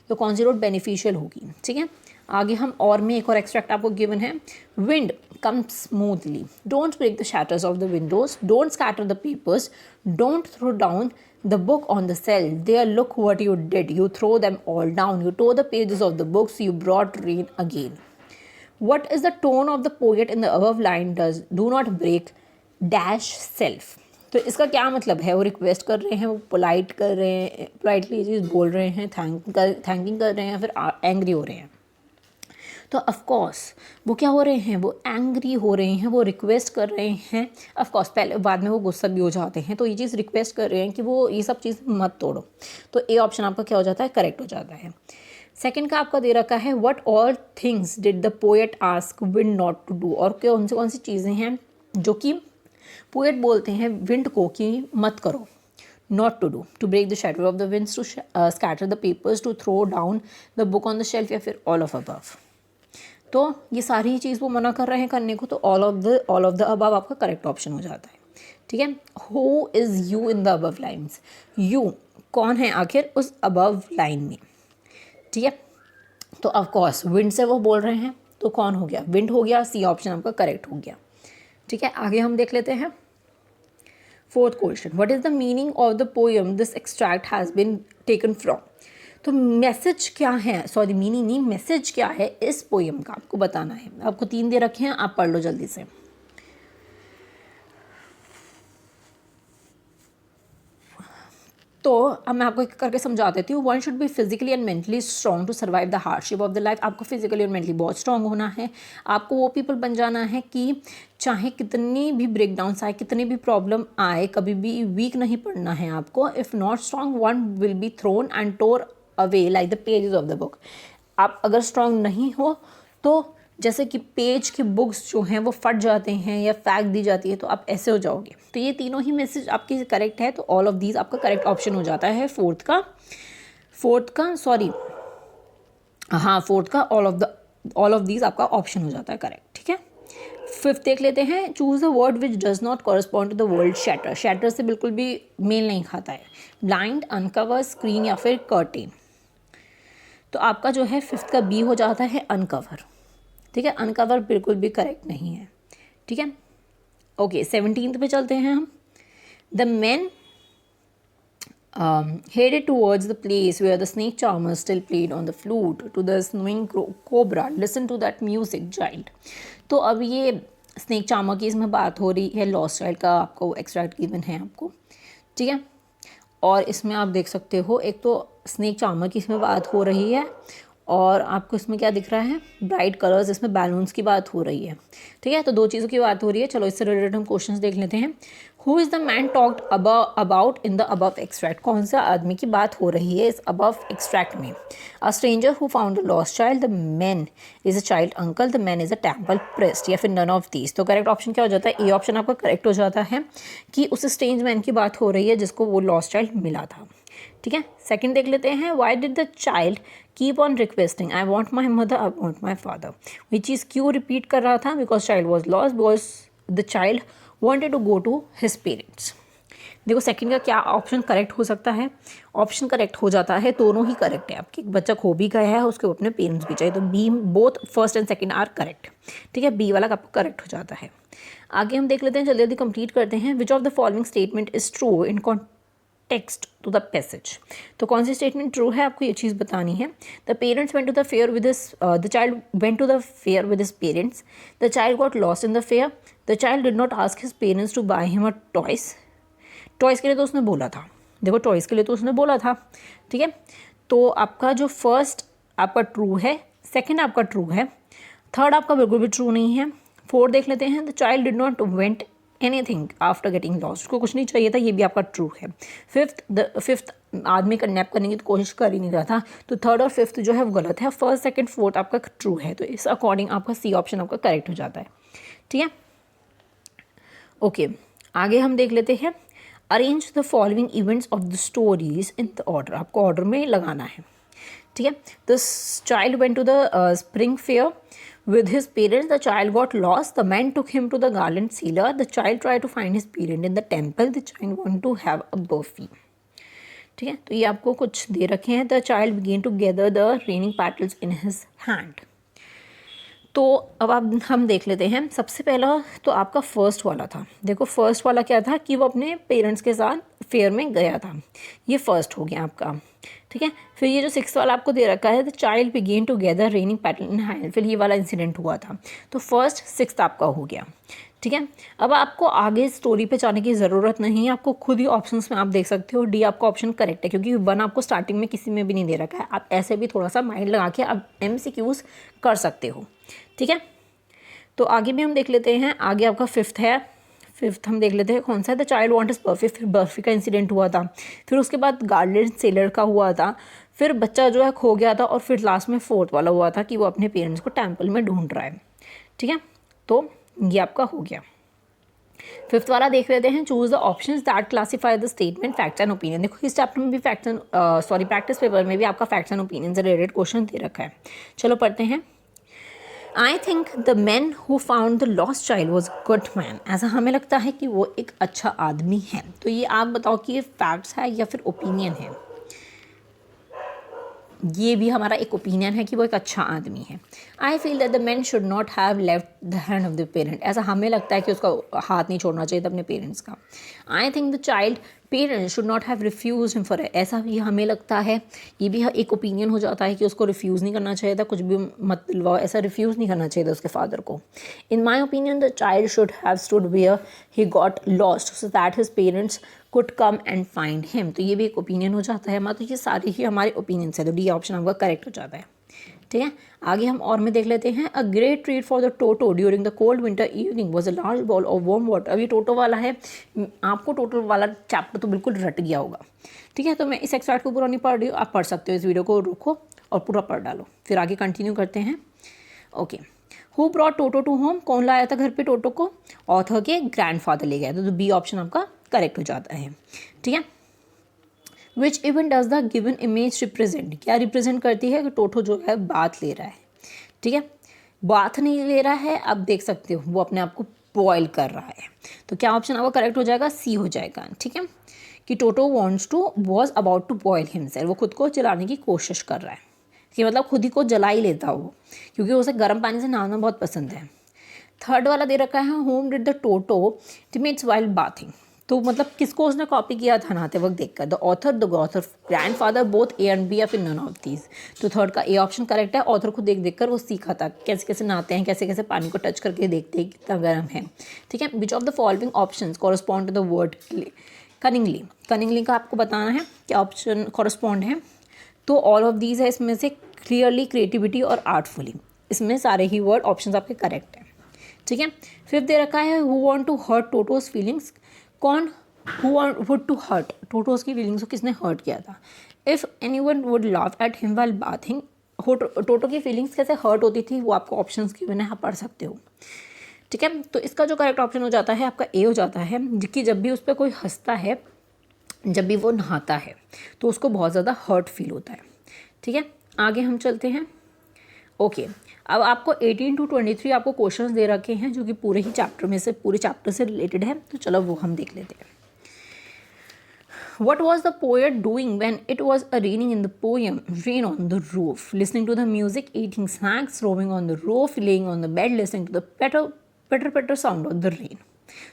तो कौन सी रोड बेनिफिशियल होगी. ठीक है, आगे हम और में एक और एक्सट्रैक्ट आपको गिवन है. Wind comes smoothly, don't break the shatters of the windows, don't scatter the papers, don't throw down the book on the shelf. There, look what you did. You throw them all down. You tore the pages of the books. You brought rain again. What is the tone of the poet in the above line? Do not break dash self. तो इसका क्या मतलब है? वो request कर रहे हैं, वो पोलाइट कर रहे हैं, पोलाइटली ये चीज़ बोल रहे हैं, थैंकिंग कर रहे हैं, फिर एंग्री हो रहे हैं. तो ऑफकोर्स वो क्या हो रहे हैं, वो एंग्री हो रहे हैं, वो रिक्वेस्ट कर रहे हैं. ऑफकोर्स पहले बाद में वो गुस्सा भी हो जाते हैं. तो ये चीज़ रिक्वेस्ट कर रहे हैं कि वो ये सब चीज़ मत तोड़ो. तो ए ऑप्शन आपका क्या हो जाता है, करेक्ट हो जाता है. सेकंड का आपका दे रखा है. What all things did the poet ask wind not to do? और कौन सी चीज़ें हैं जो कि पोएट बोलते हैं विंड को कि मत करो, not to do. To break the shatter of the winds, to scatter the papers, to throw down the book on the shelf, या फिर ऑल ऑफ अबव. तो ये सारी चीज़ वो मना कर रहे हैं करने को, तो ऑल ऑफ द अबव आपका करेक्ट ऑप्शन हो जाता है. ठीक है, who is you in the above lines? You कौन है आखिर उस अबव लाइन में? ठीक है, तो ऑफकोर्स विंड से वो बोल रहे हैं, तो कौन हो गया, विंड हो गया. सी ऑप्शन आपका करेक्ट हो गया. ठीक है, आगे हम देख लेते हैं. Fourth question. What is the meaning of the poem this extract has been taken from? तो मैसेज क्या है, सॉरी मीनिंग नहीं, मैसेज क्या है इस पोएम का आपको बताना है. आपको 3 दे रखे हैं, आप पढ़ लो जल्दी से. तो अब मैं आपको एक करके समझा देती हूँ. One should be physically and mentally strong to survive the hardship of the life. आपको फिजिकली और मेंटली बहुत स्ट्रॉन्ग होना है. आपको वो पीपल बन जाना है कि चाहे कितनी भी ब्रेकडाउन आए, कितनी भी प्रॉब्लम आए, कभी भी वीक नहीं पड़ना है आपको. If not strong one will be thrown and tore away like the pages of the book. आप अगर स्ट्रॉन्ग नहीं हो तो जैसे कि पेज के बुक्स जो हैं वो फट जाते हैं या फेंक दी जाती है, तो आप ऐसे हो जाओगे. तो ये तीनों ही मैसेज आपकी करेक्ट है, तो ऑल ऑफ दीज आपका करेक्ट ऑप्शन हो जाता है. फोर्थ का ऑल ऑफ दीज आपका ऑप्शन हो जाता है करेक्ट. ठीक है, फिफ्थ देख लेते हैं. Choose a word which does not correspond to the word shatter. Shatter से बिल्कुल भी मेल नहीं खाता है. ब्लाइंड, अनकवर, स्क्रीन या फिर कर्टेन. तो आपका जो है फिफ्थ का बी हो जाता है अनकवर. ठीक है, अनकवर बिल्कुल भी करेक्ट नहीं है. ठीक है, ओके 17th पे चलते हैं हम. The man headed towards the place where the snake charmer still played on the flute. To the snowing cobra, listen to that music, child. तो अब ये स्नेक चार्मर की इसमें बात हो रही है. लॉस्ट चाइल्ड का आपको एक्सट्रैक्ट गिवन है आपको. ठीक है, और इसमें आप देख सकते हो एक तो स्नेक चार्मर की इसमें बात हो रही है, और आपको इसमें क्या दिख रहा है, ब्राइट कलर्स, इसमें बैलून्स की बात हो रही है. ठीक है, तो दो चीज़ों की बात हो रही है. चलो इससे रिलेटेड हम क्वेश्चंस देख लेते हैं. Who is the man talked about in the above extract? कौन सा आदमी की बात हो रही है इस अबव एक्सट्रैक्ट में? A stranger who found the lost child, the man is a child uncle, the man is a temple priest, या फिर नन ऑफ दीज. तो करेक्ट ऑप्शन क्या हो जाता है, ए ऑप्शन आपका करेक्ट हो जाता है कि उस स्ट्रेंज मैन की बात हो रही है जिसको वो लॉस्ट चाइल्ड मिला था. ठीक है, सेकंड देख लेते हैं. Why did the child keep on requesting I want my mother, I want my father? ये चीज़ क्यों रिपीट कर रहा था? Because child was lost, because the child wanted to go to his parents. देखो सेकंड का क्या ऑप्शन करेक्ट हो सकता है, ऑप्शन करेक्ट हो जाता है, दोनों ही करेक्ट है आपके, बच्चा खो भी गया है, उसके अपने पेरेंट्स भी चाहिए, तो B both first and second are correct. ठीक है, बी वाला आपको करेक्ट हो जाता है। आगे हम देख लेते हैं, जल्दी जल्दी कंप्लीट करते हैं। Which of the following statement is true in text to the passage. तो कौन सी स्टेटमेंट ट्रू है, आपको ये चीज़ बतानी है। The parents went to the fair with his the child went to the fair with his parents, the child got lost in the fair, the child did not ask his parents to buy him a toys. Toys के लिए तो उसने बोला था, देखो toys के लिए तो उसने बोला था। ठीक है, तो आपका जो फर्स्ट आपका ट्रू है, सेकेंड आपका ट्रू है, थर्ड आपका बिल्कुल भी ट्रू नहीं है। फोर्थ देख लेते हैं, the child did not went anything after getting lost, उसको कुछ नहीं चाहिए था, ये भी आपका ट्रू है। फिफ्थ आदमी किडनैप करने की तो कोशिश कर ही नहीं रहा था, तो थर्ड और फिफ्थ जो है वो गलत है। फर्स्ट सेकंड फोर्थ आपका ट्रू है, तो इस अकॉर्डिंग आपका सी ऑप्शन आपका करेक्ट हो जाता है। ठीक है, ओके आगे हम देख लेते हैं। Arrange the following events of the stories in the order, आपको ऑर्डर में लगाना है। ठीक है, the child went to the spring fair with his parents, the child got lost, the man took him to the garland sealer, the child tried to find his parent in the temple, the child want to have a burfi। ठीक है, तो ये आपको कुछ दे रखे हैं। The child began to gather the raining petals in his hand. तो अब हम देख लेते हैं। सबसे पहला तो आपका फर्स्ट वाला था, देखो फर्स्ट वाला क्या था कि वो अपने पेरेंट्स के साथ फेयर में गया था, ये फर्स्ट हो गया आपका। ठीक है, फिर ये जो सिक्स वाला आपको दे रखा है, the child began to gather raining pattern in hand, फिर ये वाला इंसिडेंट हुआ था, तो फर्स्ट सिक्स आपका हो गया। ठीक है, अब आपको आगे स्टोरी पे जाने की ज़रूरत नहीं है, आपको खुद ही ऑप्शंस में आप देख सकते हो। डी आपका ऑप्शन करेक्ट है, क्योंकि वन आपको स्टार्टिंग में किसी में भी नहीं दे रखा है, आप ऐसे भी थोड़ा सा माइंड लगा के आप MCQs कर सकते हो। ठीक है, तो आगे भी हम देख लेते हैं। आगे आपका फिफ्थ है, फिफ्थ हम देख लेते हैं कौन सा है। The child want is barfi, फिर बर्फी का इंसिडेंट हुआ था, फिर उसके बाद गार्डन सेलर का हुआ था, फिर बच्चा जो है खो गया था, और फिर लास्ट में फोर्थ वाला हुआ था कि वो अपने पेरेंट्स को टेम्पल में ढूंढ रहा है। ठीक है, तो ये आपका हो गया। फिफ्थ वाला देख लेते हैं, choose the options that classify the statement facts and opinion. देखो इस चैप्टर में भी फैक्ट्स एंड प्रैक्टिस पेपर में भी आपका फैक्ट्स एंड ओपिनियन से रिलेटेड क्वेश्चन दे रखा है। चलो पढ़ते हैं। आई think the man who found the lost child was good man. ऐसा हमें लगता है कि वो एक अच्छा आदमी है। तो ये आप बताओ कि ये फैक्ट्स है या फिर ओपिनियन है। ये भी हमारा एक ओपिनियन है कि वो एक अच्छा आदमी है। I feel that the man should not have left the hand of the parent. ऐसा हमें लगता है कि उसका हाथ नहीं छोड़ना चाहिए था अपने पेरेंट्स का। I think the child parents should not have refuse him for, ऐसा भी हमें लगता है। ये भी एक ओपिनियन हो जाता है कि उसको रिफ्यूज़ नहीं करना चाहिए था, कुछ भी मत दिलवाओ, ऐसा रिफ्यूज़ नहीं करना चाहिए था उसके फादर को। In my opinion the child should have stood where he got lost so that his parents could come and find him. तो ये भी एक ओपिनियन हो जाता है हमारा। तो ये सारे ही हमारे ओपिनियंस है, तो डी ऑप्शन आपका करेक्ट हो जाता है। ठीक है, आगे हम और में देख लेते हैं। A great treat for the toto during the cold winter evening was a large ball of warm water. अभी टोटो वाला है, आपको टोटो वाला चैप्टर तो बिल्कुल रट गया होगा। ठीक है, तो मैं इस एक्सट्रैक्ट को पूरा नहीं पढ़ रही हूँ, आप पढ़ सकते हो। इस वीडियो को रोको और पूरा पढ़ डालो, फिर आगे कंटिन्यू करते हैं। Okay, who brought Toto to home, कौन लाया था घर पे टोटो को? ऑथर के ग्रैंडफादर ले गए, तो बी ऑप्शन आपका करेक्ट हो जाता है। ठीक है, which event does the given image represent, क्या रिप्रेजेंट करती है कि टोटो जो है बाथ ले रहा है। ठीक है, बाथ नहीं ले रहा है, आप देख सकते हो वो अपने आप को बॉयल कर रहा है, तो क्या ऑप्शन आपका करेक्ट हो जाएगा? सी हो जाएगा। ठीक है, कि Toto was about to boil himself, वो खुद को जलाने की कोशिश कर रहा है, कि मतलब खुद ही को जला ही लेता वो, क्योंकि उसे गर्म पानी से नहाना बहुत पसंद है। थर्ड वाला दे रखा है, whom did the Toto imitates while bathing, तो मतलब किसको उसने कॉपी किया था नहाते वक्त देखकर? The author, the author, grandfather, both A and B या फिर नन ऑफ दीज। तो थर्ड का ए ऑप्शन करेक्ट है। ऑथर को देख देख कर वो सीखा था कैसे कैसे नहाते हैं, कैसे कैसे पानी को टच करके देखते हैं कितना गर्म है। ठीक है, which of the following option correspond to the word cunningly. Cunningly का आपको बताना है क्या ऑप्शन कॉरस्पॉन्ड है। तो ऑल ऑफ दीज है इसमें से, क्लियरली, क्रिएटिविटी और आर्टफुली, इसमें सारे ही वर्ड ऑप्शन आपके करेक्ट हैं। ठीक है, फिफ्थ दे रखा है, who want to hurt Toto's feelings, कौन who would to hurt Toto's की फीलिंग्स को किसने हर्ट किया था? If anyone would laugh at him while bathing, Toto की फीलिंग्स कैसे हर्ट होती थी वो आपको ऑप्शंस की बिना आप पढ़ सकते हो। ठीक है, तो इसका जो करेक्ट ऑप्शन हो जाता है आपका ए हो जाता है, कि जब भी उस पर कोई हंसता है, जब भी वो नहाता है, तो उसको बहुत ज़्यादा हर्ट फील होता है। ठीक है, आगे हम चलते हैं। ओके, अब आपको 18 to 23 आपको क्वेश्चंस दे रखे हैं जो कि पूरे ही चैप्टर में से, पूरे चैप्टर से रिलेटेड है, तो चलो वो हम देख लेते हैं। What was the poet doing when it was raining in the poem? Rain on the roof. Listening to the music, eating snacks, roaming on the roof, laying on the bed, listening to the petter sound of the rain.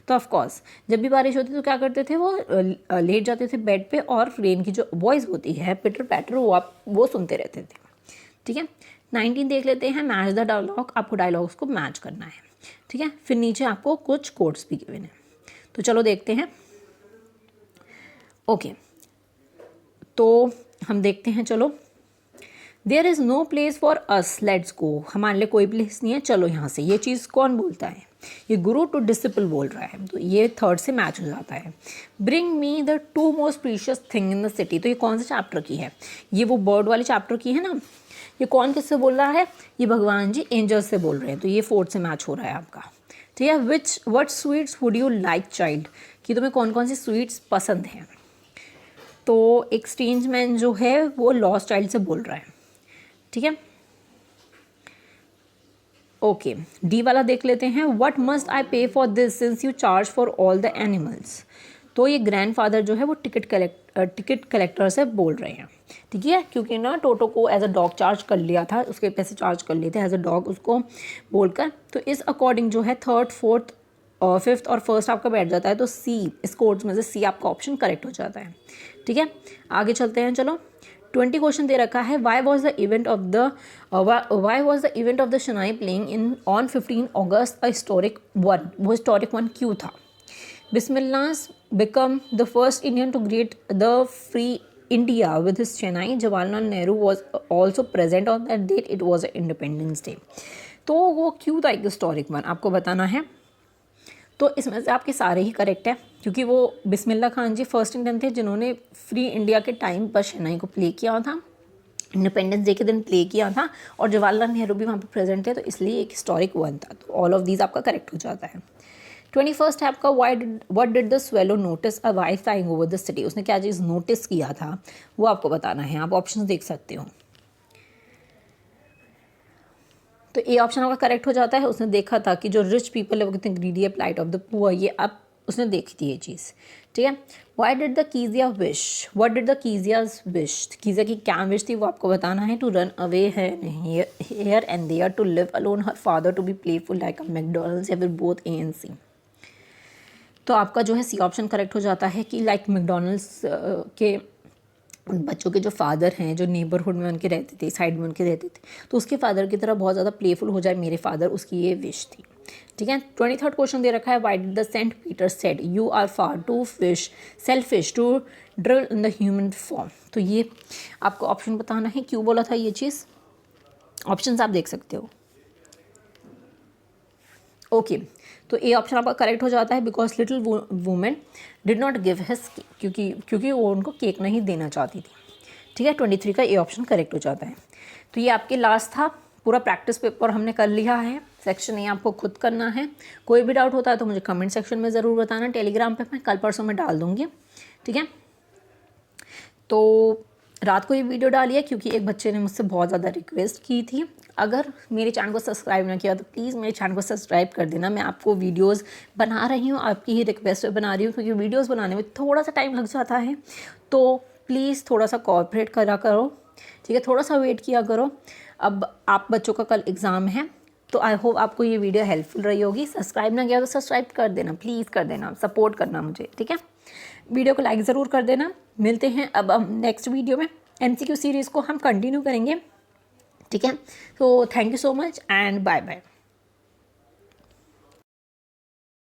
तो of course जब भी बारिश होती तो क्या करते थे, वो लेट जाते थे बेड पे और रेन की जो वॉइस होती है पिटर पैटर वो सुनते रहते थे। ठीक है, 19 देख लेते हैं, मैच द डायलॉग। आपको डायलॉग्स को मैच करना है। ठीक है, फिर नीचे आपको कुछ कोट्स भी गिवन है, तो चलो देखते हैं। ओके तो हम देखते हैं, चलो। There is no place for us, let's go. हमारे लिए कोई प्लेस नहीं है, चलो यहाँ से। ये चीज़ कौन बोलता है? ये गुरु टू डिसिपल बोल रहा है, तो ये थर्ड से मैच हो जाता है। Bring me the two most precious thing in the city, तो ये कौन से चैप्टर की है? ये वो बर्ड वाले चैप्टर की है ना। ये कौन किससे बोल रहा है? ये भगवान जी एंजल्स से बोल रहे हैं, तो ये फोर्थ से मैच हो रहा है आपका। ठीक है, what sweets would you like child, कि तुम्हें कौन कौन सी स्वीट्स पसंद हैं। तो एक स्ट्रेंज मैन जो है वो लॉस्ट चाइल्ड से बोल रहा है। ठीक है, ओके डी वाला देख लेते हैं। व्हाट मस्ट आई पे for this since you charge for all the animals, तो ये ग्रैंडफादर जो है वो टिकट कलेक्टर से बोल रहे हैं। ठीक है, क्योंकि ना टोटो को एज अ डॉग चार्ज कर लिया था, उसके पैसे चार्ज कर लिए थे एज अ डॉग उसको बोलकर। तो इस अकॉर्डिंग जो है थर्ड फोर्थ और फिफ्थ और फर्स्ट आपका बैठ जाता है, तो सी, इस कोड्स में से सी आपका ऑप्शन करेक्ट हो जाता है। ठीक है, आगे चलते हैं, चलो। 20 क्वेश्चन दे रखा है। Why was the event of the शनाई playing in on 15 August historic one, वो हिस्टोरिक वन क्यों था? बिस्मिल्लाह become the first Indian to greet the free India with his Chennai. Jawaharlal Nehru was also present on that date. It was Independence Day. तो वो क्यों था एक historic one, आपको बताना है। तो इसमें से आपके सारे ही करेक्ट है, क्योंकि वो बिस्मिल्लाह खान जी फर्स्ट इंडियन थे जिन्होंने फ्री इंडिया के टाइम पर शनाई को प्ले किया था, इंडिपेंडेंस डे के दिन प्ले किया था, और जवाहरलाल नेहरू भी वहाँ पर प्रेजेंट थे, तो इसलिए एक हिस्टोरिक वन था। तो ऑल ऑफ दीज आपका करेक्ट हो जाता है। 21st है आपका what did the swallow notice a wife flying over the city, उसने क्या चीज़ नोटिस किया था वो आपको बताना है। आप ऑप्शन देख सकते हो। तो ए ऑप्शन आपका करेक्ट हो जाता है। उसने देखा था कि जो रिच पीपल है वो कितने ग्रीडी है, प्लाइट ऑफ द पुअर, ये अब उसने देखी थी ये चीज़। ठीक है, why did the Kezia wish, what did the Kezia's wish, Kezia की क्या विश थी वो आपको बताना है। टू रन अवे है here and there, to live alone, her father to be playful like a McDonald's, या फिर बोथ ए एंड सी। तो आपका जो है सी ऑप्शन करेक्ट हो जाता है कि लाइक मैकडॉनल्ड्स के बच्चों के जो फादर हैं, जो नेबरहुड में उनके रहते थे, साइड में उनके रहते थे, तो उसके फादर की तरह बहुत ज़्यादा प्लेफुल हो जाए मेरे फादर, उसकी ये विश थी। ठीक है, 23rd क्वेश्चन दे रखा है। Why did the saint Peter said you are far too selfish to drill in the human form, तो ये आपको ऑप्शन बताना है क्यों बोला था ये चीज़। ऑप्शन आप देख सकते हो। ओके तो ए ऑप्शन आपका करेक्ट हो जाता है, because little women did not give his cake, क्योंकि वो उनको केक नहीं देना चाहती थी। ठीक है, 23 का ए ऑप्शन करेक्ट हो जाता है। तो ये आपके लास्ट था, पूरा प्रैक्टिस पेपर हमने कर लिया है। सेक्शन ए आपको खुद करना है। कोई भी डाउट होता है तो मुझे कमेंट सेक्शन में ज़रूर बताना। टेलीग्राम पे मैं कल परसों में डाल दूँगी। ठीक है, तो रात को ये वीडियो डाली है क्योंकि एक बच्चे ने मुझसे बहुत ज़्यादा रिक्वेस्ट की थी। अगर मेरे चैनल को सब्सक्राइब ना किया तो प्लीज़ मेरे चैनल को सब्सक्राइब कर देना। मैं आपको वीडियोस बना रही हूँ, आपकी ही रिक्वेस्ट पे बना रही हूँ, क्योंकि वीडियोस बनाने में थोड़ा सा टाइम लग जाता है, तो प्लीज़ थोड़ा सा कोऑपरेट करा करो। ठीक है, थोड़ा सा वेट किया करो। अब आप बच्चों का कल एग्ज़ाम है, तो आई होप आपको ये वीडियो हेल्पफुल रही होगी। सब्सक्राइब ना किया तो सब्सक्राइब कर देना, प्लीज़ कर देना, सपोर्ट करना मुझे। ठीक है, वीडियो को लाइक ज़रूर कर देना। मिलते हैं अब हम नेक्स्ट वीडियो में। MCQ सीरीज़ को हम कंटिन्यू करेंगे। ठीक है, तो thank you so much and bye bye.